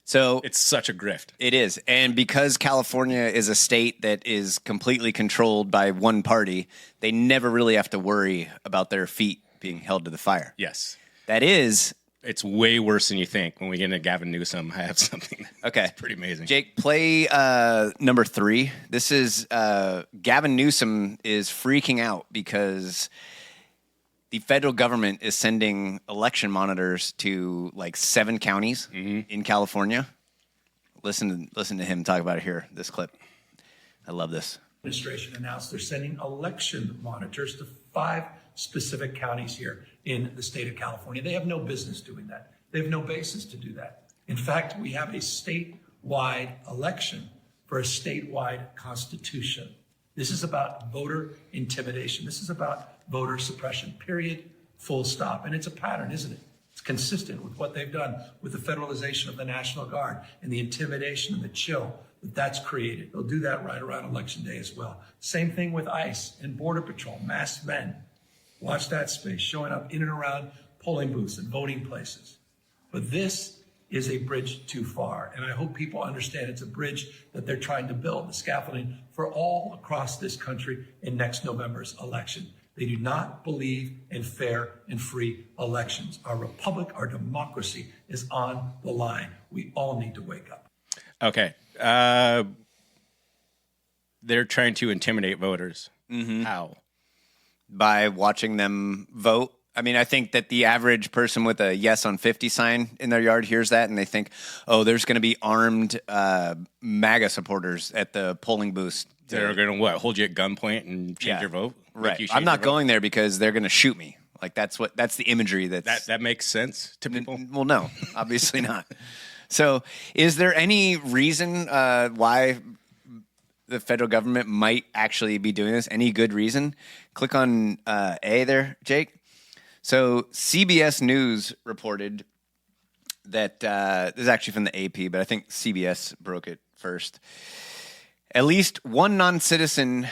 So it's such a grift. It is. And because California is a state that is completely controlled by one party, they never really have to worry about their feet being held to the fire. Yes. It's way worse than you think. When we get into Gavin Newsom, I have something that's pretty amazing. Jake, play number 3. This is Gavin Newsom is freaking out because the federal government is sending election monitors to like 7 counties in California. Listen to him talk about it here, this clip. I love this. Administration announced they're sending election monitors to 5 specific counties here in the state of California. They have no business doing that. They have no basis to do that. In fact, we have a statewide election for a statewide constitution. This is about voter intimidation. This is about voter suppression, period, full stop. And it's a pattern, isn't it? It's consistent with what they've done with the federalization of the National Guard and the intimidation and the chill that's created. They'll do that right around Election Day as well. Same thing with ICE and Border Patrol, masked men. Watch that space, showing up in and around polling booths and voting places. But this is a bridge too far. And I hope people understand it's a bridge that they're trying to build, the scaffolding for all across this country in next November's election. They do not believe in fair and free elections. Our republic, our democracy is on the line. We all need to wake up. Okay. They're trying to intimidate voters. Mm-hmm. How? By watching them vote. I mean, I think that the average person with a yes on 50 sign in their yard hears that and they think, oh, there's going to be armed MAGA supporters at the polling booths They're going to hold you at gunpoint and change your vote? Right. I'm not going there because they're going to shoot me. Like that's the imagery that makes sense to people. Well, no, obviously not. So, is there any reason why the federal government might actually be doing this? Any good reason? Click on A there, Jake. So, CBS News reported that this is actually from the AP, but I think CBS broke it first. At least one non-citizen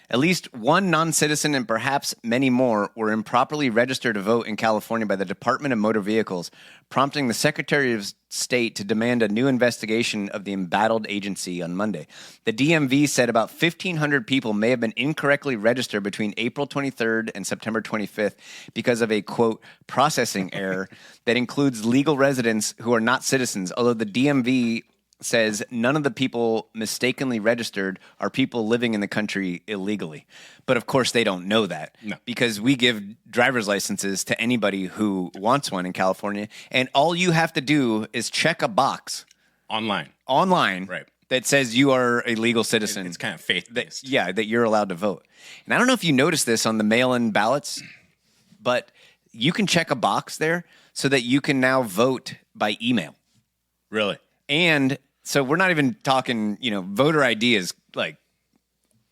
and perhaps many more were improperly registered to vote in California by the Department of Motor Vehicles, prompting the Secretary of State to demand a new investigation of the embattled agency on Monday. The DMV said about 1,500 people may have been incorrectly registered between April 23rd and September 25th because of a, quote, processing error that includes legal residents who are not citizens, although the DMV says none of the people mistakenly registered are people living in the country illegally. But of course they don't know that because we give driver's licenses to anybody who wants one in California. And all you have to do is check a box online, right, that says you are a legal citizen. It's kind of faith-based. That you're allowed to vote. And I don't know if you noticed this on the mail-in ballots, but you can check a box there so that you can now vote by email. Really? And so we're not even talking, voter ID is like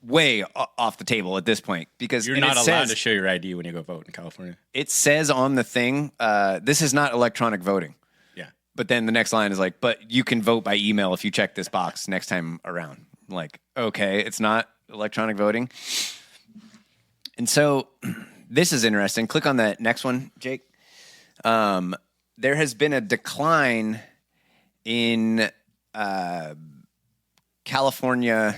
way off the table at this point because you're not allowed to show your ID when you go vote in California. It says on the thing, this is not electronic voting. Yeah. But then the next line is like, but you can vote by email if you check this box next time around. I'm like, okay, it's not electronic voting. And so this is interesting. Click on that next one, Jake. There has been a decline in California.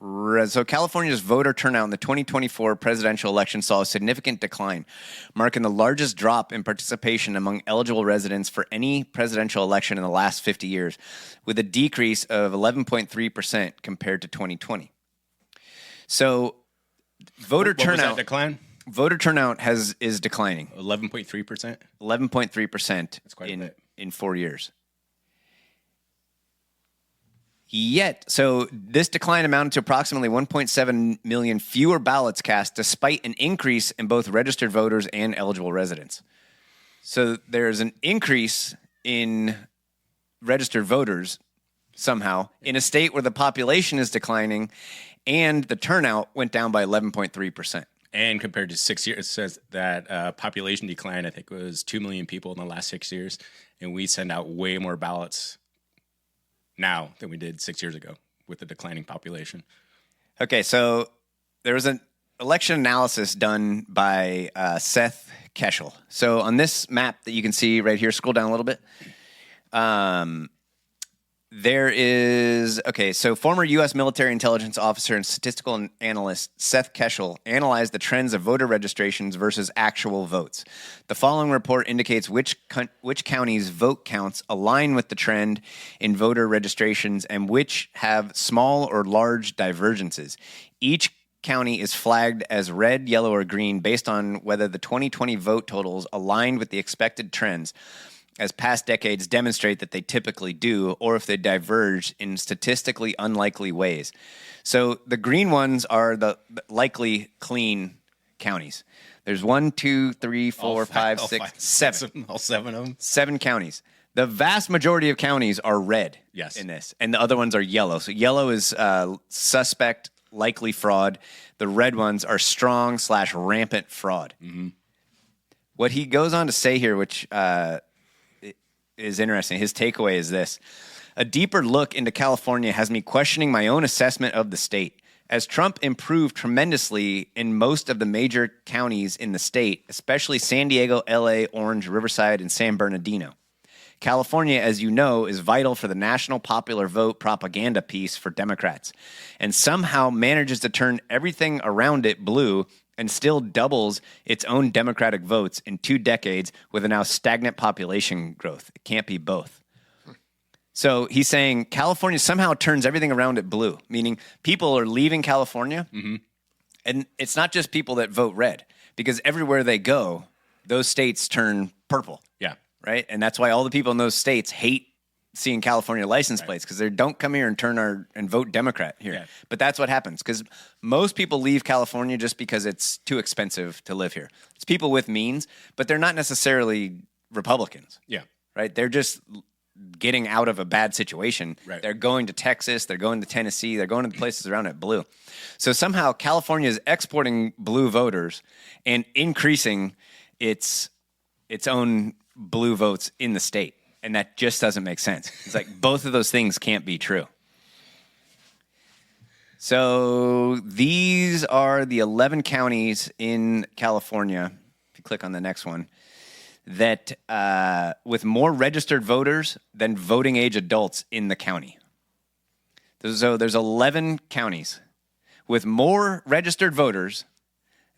So California's voter turnout in the 2024 presidential election saw a significant decline, marking the largest drop in participation among eligible residents for any presidential election in the last 50 years, with a decrease of 11.3% compared to 2020. So voter turnout. Was that decline? Voter turnout is declining. 11.3%? 11.3% in 4 years. Yet, so this decline amounted to approximately 1.7 million fewer ballots cast, despite an increase in both registered voters and eligible residents. So there's an increase in registered voters somehow in a state where the population is declining and the turnout went down by 11.3%. And compared to 6 years, it says that population decline, I think, was 2 million people in the last 6 years. And we send out way more ballots now than we did 6 years ago with the declining population. Okay, so there was an election analysis done by Seth Keshel. So on this map that you can see right here, scroll down a little bit. There is, so former U.S. military intelligence officer and statistical analyst Seth Keshel analyzed the trends of voter registrations versus actual votes. The following report indicates which counties' vote counts align with the trend in voter registrations and which have small or large divergences. Each county is flagged as red, yellow, or green based on whether the 2020 vote totals aligned with the expected trends, as past decades demonstrate that they typically do, or if they diverge in statistically unlikely ways. So the green ones are the likely clean counties. There's 1, 2, 3, 4, 5, 6, 7. All 7 of them? 7 counties. The vast majority of counties are red in this, and the other ones are yellow. So yellow is suspect, likely fraud. The red ones are strong/rampant fraud. Mm-hmm. What he goes on to say here, which is interesting. His takeaway is this: a deeper look into California has me questioning my own assessment of the state. As Trump improved tremendously in most of the major counties in the state, especially San Diego, LA, Orange, Riverside, and San Bernardino. California, as you know, is vital for the national popular vote propaganda piece for Democrats, and somehow manages to turn everything around it blue and still doubles its own Democratic votes in 2 decades with a now stagnant population growth. It can't be both. So he's saying California somehow turns everything around it blue, meaning people are leaving California, and it's not just people that vote red, because everywhere they go, those states turn purple. Yeah. Right? And that's why all the people in those states hate seeing California license plates because they don't come here and vote Democrat here. Yeah. But that's what happens because most people leave California just because it's too expensive to live here. It's people with means, but they're not necessarily Republicans. Yeah. Right? They're just getting out of a bad situation. Right. They're going to Texas. They're going to Tennessee. They're going to the places around it blue. So somehow California is exporting blue voters and increasing its own blue votes in the state. And that just doesn't make sense. It's like both of those things can't be true. So these are the 11 counties in California. If you click on the next one, that with more registered voters than voting age adults in the county. So there's 11 counties with more registered voters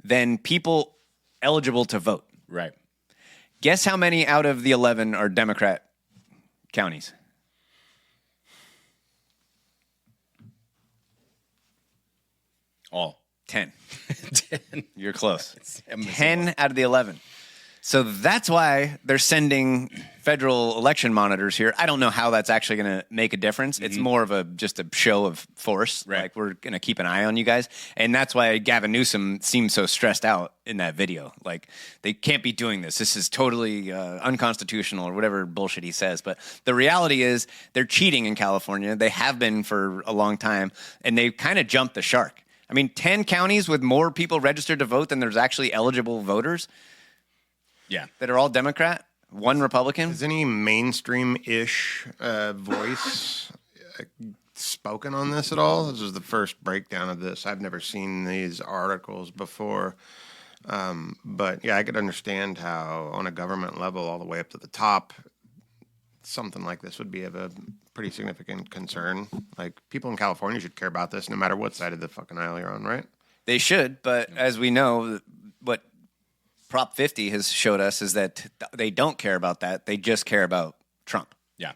than people eligible to vote. Right. Guess how many out of the 11 are Democrat counties? All. 10. 10. You're close. 10 out of the 11. So that's why they're sending federal election monitors here. I don't know how that's actually going to make a difference. It's more of just a show of force. Right. Like, we're going to keep an eye on you guys. And that's why Gavin Newsom seemed so stressed out in that video. Like, they can't be doing this. This is totally unconstitutional or whatever bullshit he says. But the reality is they're cheating in California. They have been for a long time. And they kind of jumped the shark. I mean, 10 counties with more people registered to vote than there's actually eligible voters. Yeah. That are all Democrat, one Republican. Is any mainstream-ish voice spoken on this at all? This is the first breakdown of this. I've never seen these articles before. But, yeah, I could understand how on a government level all the way up to the top, something like this would be of a pretty significant concern. Like, people in California should care about this no matter what side of the fucking aisle you're on, right? They should, but as we know, what Prop 50 has showed us is that they don't care about that. They just care about Trump. Yeah.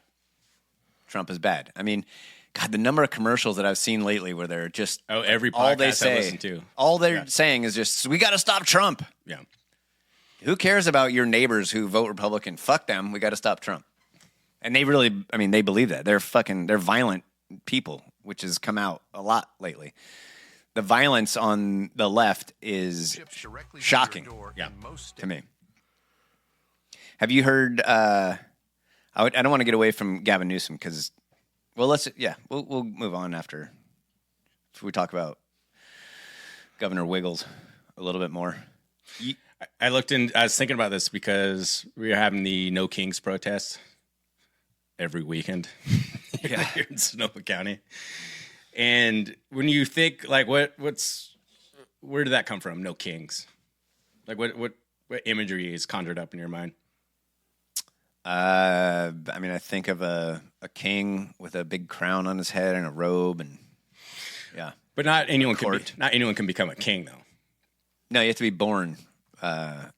Trump is bad. I mean, God, the number of commercials that I've seen lately where they're just every podcast all they I say, listen to. all they're saying is just, we got to stop Trump. Yeah. Who cares about your neighbors who vote Republican? Fuck them. We got to stop Trump. And they really, I mean, they believe that. They're violent people, which has come out a lot lately. The violence on the left is shocking to me. Have you heard? I don't want to get away from Gavin Newsom because, well, we'll move on after we talk about Governor Wiggles a little bit more. I was thinking about this because we were having the No Kings protest every weekend here in Sonoma County. And when you think, like, where did that come from? No kings. Like, what imagery is conjured up in your mind? I mean, I think of a king with a big crown on his head and a robe, and yeah. But not anyone can become a king, though. No, you have to be born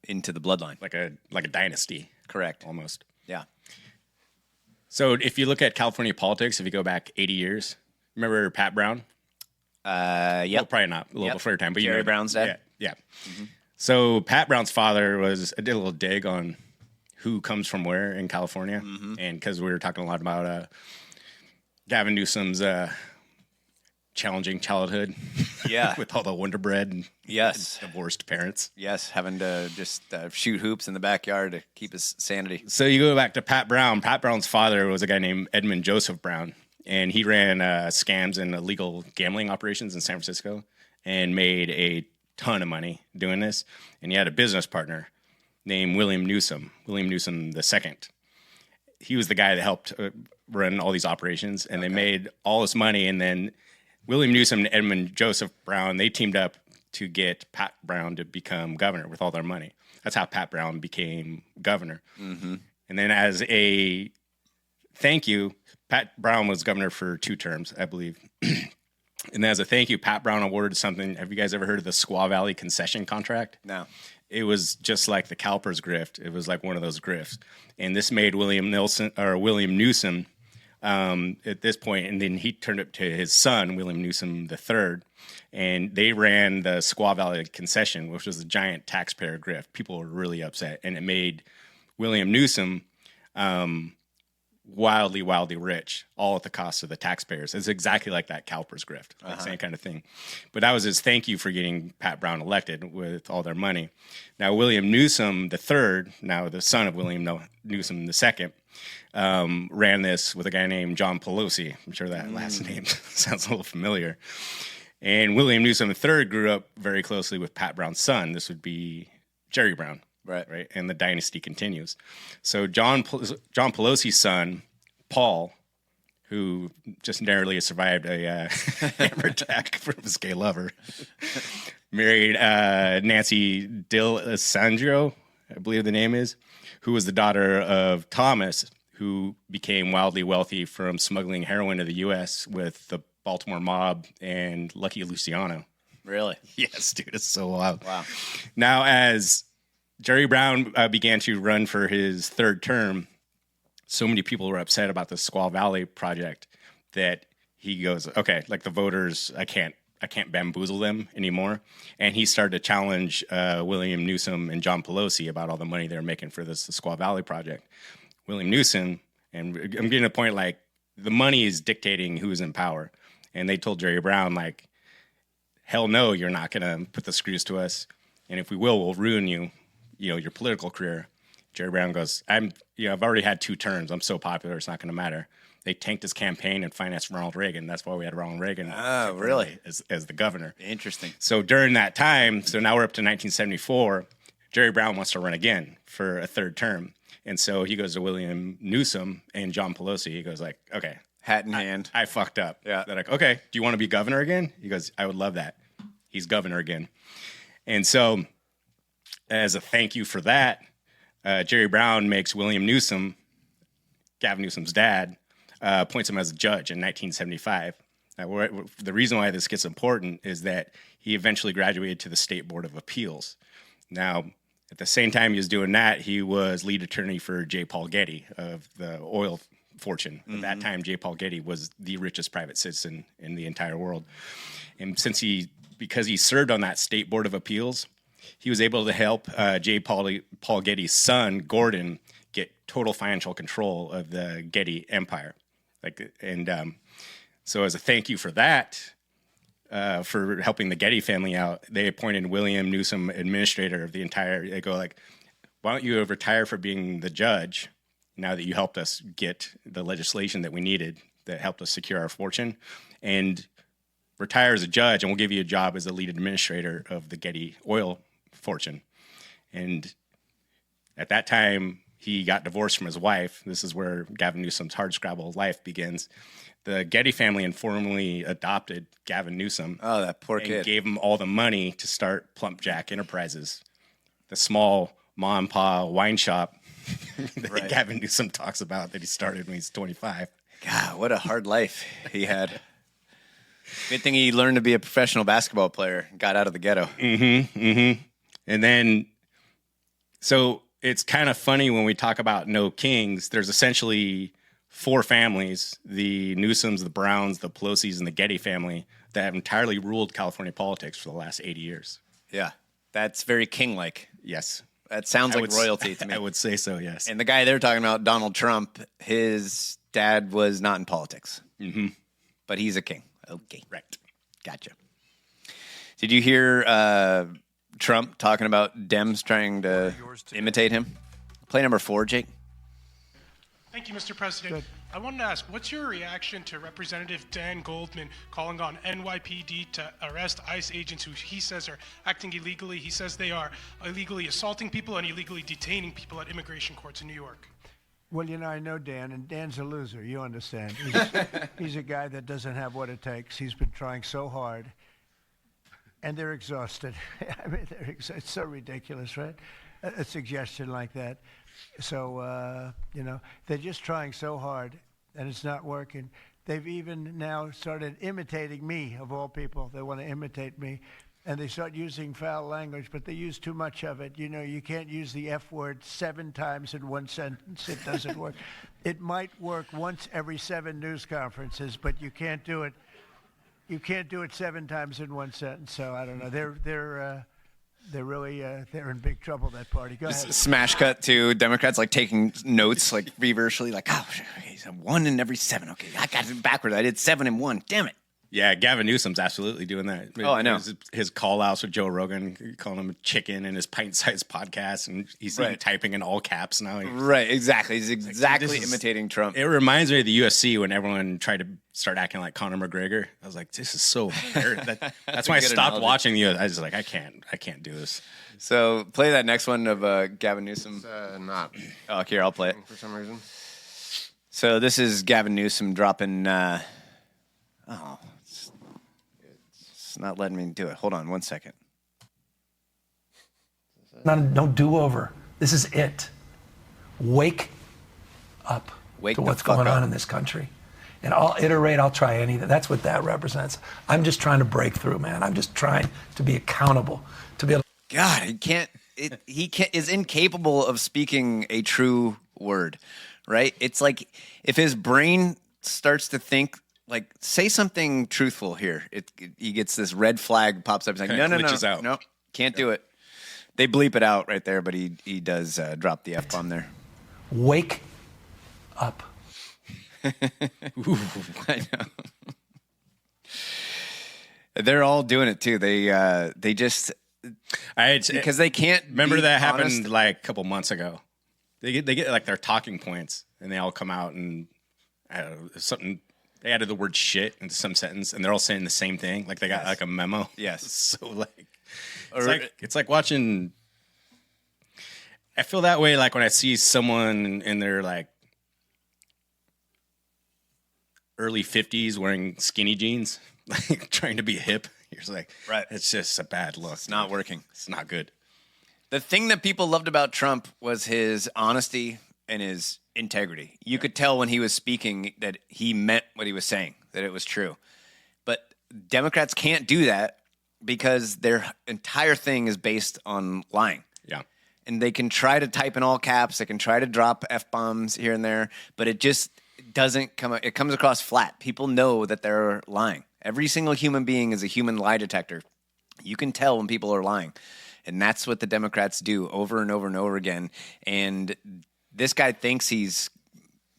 into the bloodline, like a dynasty. Correct. Almost. Yeah. So if you look at California politics, if you go back 80 years. Remember Pat Brown? Yep. Well, probably not. A little before your time. But Jerry Brown's dad? Yeah. Mm-hmm. So Pat Brown's father I did a little dig on who comes from where in California. Mm-hmm. And because we were talking a lot about Gavin Newsom's challenging childhood. Yeah. With all the Wonder Bread and divorced parents. Yes, having to just shoot hoops in the backyard to keep his sanity. So you go back to Pat Brown. Pat Brown's father was a guy named Edmund Joseph Brown. And he ran scams and illegal gambling operations in San Francisco and made a ton of money doing this. And he had a business partner named William Newsom II. He was the guy that helped run all these operations. And they made all this money. And then William Newsom and Edmund Joseph Brown, they teamed up to get Pat Brown to become governor with all their money. That's how Pat Brown became governor. Mm-hmm. And then as a thank you, Pat Brown was governor for 2 terms, I believe. And as a thank you, Pat Brown awarded something. Have you guys ever heard of the Squaw Valley concession contract? No. It was just like the CalPERS grift. It was like one of those grifts. And this made William Newsom at this point, and then he turned it to his son, William Newsom III, and they ran the Squaw Valley concession, which was a giant taxpayer grift. People were really upset, and it made William Newsom wildly, wildly rich, all at the cost of the taxpayers. It's exactly like that CalPERS grift, like same kind of thing. But that was his thank you for getting Pat Brown elected with all their money. Now, William Newsom III, now the son of William Newsom II, ran this with a guy named John Pelosi. I'm sure that last name sounds a little familiar. And William Newsom III grew up very closely with Pat Brown's son. This would be Jerry Brown. Right. And the dynasty continues. So John Pelosi's son, Paul, who just narrowly survived a hammer attack from his gay lover, married Nancy D'Alessandro, I believe the name is, who was the daughter of Thomas, who became wildly wealthy from smuggling heroin to the U.S. with the Baltimore mob and Lucky Luciano. Really? Yes, dude. It's so wild. Wow. Now, as Jerry Brown began to run for his third term, so many people were upset about the Squaw Valley project that he goes, okay, like the voters, I can't bamboozle them anymore. And he started to challenge William Newsom and John Pelosi about all the money they're making for the Squaw Valley project. William Newsom, and I'm getting to a point like the money is dictating who's in power. And they told Jerry Brown, like, hell no, you're not going to put the screws to us. And if we will, we'll ruin you. Your political career. Jerry Brown goes, I've already had 2 terms. I'm so popular, it's not going to matter. They tanked his campaign and financed Ronald Reagan. That's why we had Ronald Reagan. Oh, really? As the governor. Interesting. So during that time, so now we're up to 1974, Jerry Brown wants to run again for a third term. And so he goes to William Newsom and John Pelosi. He goes like, okay. Hat in hand. I fucked up. Yeah. They're like, okay, do you want to be governor again? He goes, I would love that. He's governor again. And so as a thank you for that, Jerry Brown makes William Newsom, Gavin Newsom's dad, appoints him as a judge in 1975. Now, the reason why this gets important is that he eventually graduated to the State Board of Appeals. Now, at the same time he was doing that, he was lead attorney for J. Paul Getty of the oil fortune. At that time, J. Paul Getty was the richest private citizen in the entire world. And because he served on that State Board of Appeals, he was able to help J. Paul Getty's son, Gordon, get total financial control of the Getty empire. So as a thank you for that, for helping the Getty family out, they appointed William Newsom administrator of the entire. They go like, why don't you retire for being the judge now that you helped us get the legislation that we needed that helped us secure our fortune, and retire as a judge, and we'll give you a job as the lead administrator of the Getty oil fortune. And at that time, he got divorced from his wife. This is where Gavin Newsom's hardscrabble life begins. The Getty family informally adopted Gavin Newsom. Oh, that poor kid. And gave him all the money to start Plump Jack Enterprises, the small mom and pa wine shop that Gavin Newsom talks about that he started when he's 25. God, what a hard life he had. Good thing he learned to be a professional basketball player and got out of the ghetto. And then, so it's kind of funny when we talk about no kings, there's essentially 4 families, the Newsoms, the Browns, the Pelosi's, and the Getty family, that have entirely ruled California politics for the last 80 years. Yeah, that's very king-like. Yes. That sounds like royalty to me. I would say so, yes. And the guy they're talking about, Donald Trump, his dad was not in politics. But he's a king. Okay. Right. Gotcha. Did you hear Trump talking about Dems trying to imitate him? Play number 4, Jake. Thank you, Mr. President. I wanted to ask, what's your reaction to Representative Dan Goldman calling on NYPD to arrest ICE agents who he says are acting illegally? He says they are illegally assaulting people and illegally detaining people at immigration courts in New York. Well, I know Dan, and Dan's a loser. You understand. He's a guy that doesn't have what it takes. He's been trying so hard, and they're exhausted. I mean, it's so ridiculous, right? A suggestion like that. So, they're just trying so hard, and it's not working. They've even now started imitating me, of all people. They want to imitate me. And they start using foul language, but they use too much of it. You can't use the F word 7 times in one sentence. It doesn't work. It might work once every 7 news conferences, but you can't do it. You can't do it 7 times in one sentence. So I don't know. they're really they're in big trouble. That party. Go ahead. Smash cut to Democrats like taking notes like feverishly, like, oh, okay, so 1 in every 7. Okay, I got it backwards. I did 7 in 1. Damn it. Yeah, Gavin Newsom's absolutely doing that. Oh, I know. His call outs with Joe Rogan, calling him a chicken in his pint-sized podcast, and he's typing in all caps now. Right, exactly. He's exactly imitating Trump. It reminds me of the UFC when everyone tried to start acting like Conor McGregor. I was like, this is so hard. That's why I stopped watching the UFC. I was like, I can't do this. So play that next one of Gavin Newsom. Not. Oh, here, I'll play it. For some reason. So this is Gavin Newsom dropping... It's not letting me do it. Hold on 1 second. No do-over. This is it. Wake up to what's going on in this country. And I'll iterate, I'll try anything. That's what that represents. I'm just trying to break through, man. I'm just trying to be accountable, to be able God, he is incapable of speaking a true word, right? It's like if his brain starts to think, like, say something truthful here. He gets this red flag pops up. He's like, no, can't do it. They bleep it out right there, but he does drop the F-bomb there. Wake up. Ooh, I know. They're all doing it too. They just because they can't. Remember that happened honest. like a couple months ago. They get like their talking points, and they all come out and I don't know, something. They added the word shit into some sentence, and they're all saying the same thing. Like they got like a memo. Yes. So like, it's like watching. I feel that way like when I see someone in their like early 50s wearing skinny jeans, like trying to be hip. You're just like, right. It's just a bad look. It's not working. It's not good. The thing that people loved about Trump was his honesty and his integrity. You could tell when he was speaking that he meant what he was saying, that it was true. But Democrats can't do that because their entire thing is based on lying. Yeah. And they can try to type in all caps, they can try to drop F-bombs here and there, but it just doesn't come, it comes across flat. People know that they're lying. Every single human being is a human lie detector. You can tell when people are lying. And that's what the Democrats do over and over and over again. And this guy thinks he's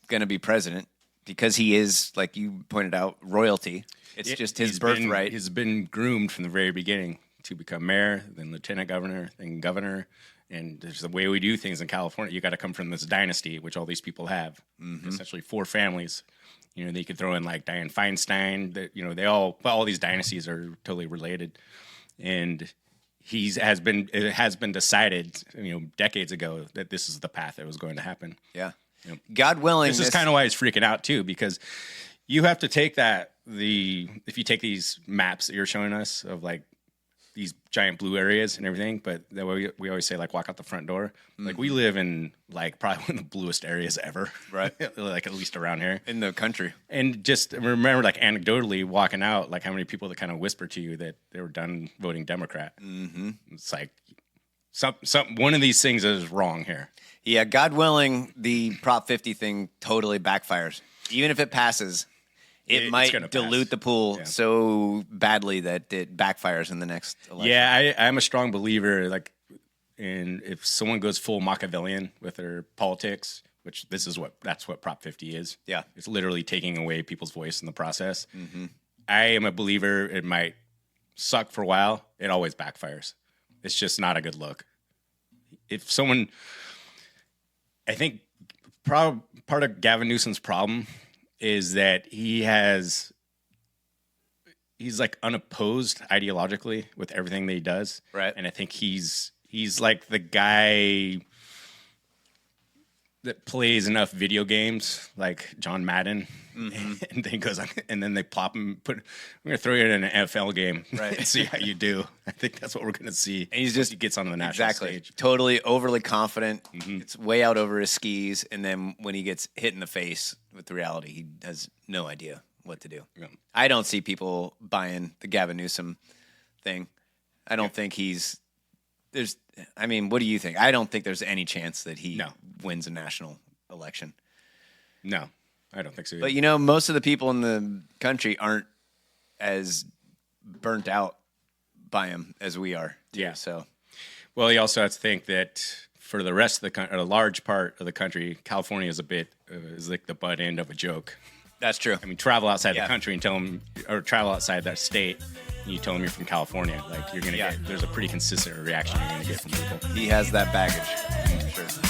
going to be president because he is, like you pointed out, royalty. It's just his birthright. He's been groomed from the very beginning to become mayor, then lieutenant governor, then governor. And there's the way we do things in California. You got to come from this dynasty, which all these people have. Mm-hmm. Essentially 4 families. You know, they could throw in like Dianne Feinstein. That, you know, all these dynasties are totally related. And it has been decided, you know, decades ago that this is the path that was going to happen. Yeah. You know, God willing. This is kind of why he's freaking out too, because you have to take if you take these maps that you're showing us of like these giant blue areas and everything, but that way we always say like walk out the front door. Mm-hmm. Like we live in like probably one of the bluest areas ever, right? Like at least around here in the country. And just remember, like anecdotally walking out, like how many people that kind of whisper to you that they were done voting Democrat. Mm-hmm. It's like one of these things is wrong here. Yeah, God willing, the Prop 50 thing totally backfires. Even if it passes, it might dilute the pool so badly that it backfires in the next election. Yeah, I'm a strong believer, like, if someone goes full Machiavellian with their politics, which that's what Prop 50 is. Yeah. It's literally taking away people's voice in the process. Mm-hmm. I am a believer it might suck for a while. It always backfires. It's just not a good look. If someone, I think part of Gavin Newsom's problem is that he's like unopposed ideologically with everything that he does. Right. And I think he's like the guy that plays enough video games like John Madden. Mm-hmm. And then goes on, and then they plop him, we're going to throw you in an NFL game, right? And see how you do. I think that's what we're going to see. And he gets on the national stage. Totally overly confident. Mm-hmm. It's way out over his skis. And then when he gets hit in the face with the reality, he has no idea what to do. Yeah. I don't see people buying the Gavin Newsom thing. I don't think what do you think? I don't think there's any chance that he wins a national election. No. I don't think so either. But, you know, most of the people in the country aren't as burnt out by him as we are. Too, yeah. So Well, you also have to think that for the rest of the country, a large part of the country, California is is like the butt end of a joke. That's true. I mean, travel outside the country and tell them, or travel outside that state, and you tell them you're from California. Like, you're going to get, there's a pretty consistent reaction you're going to get from people. He has that baggage. Sure.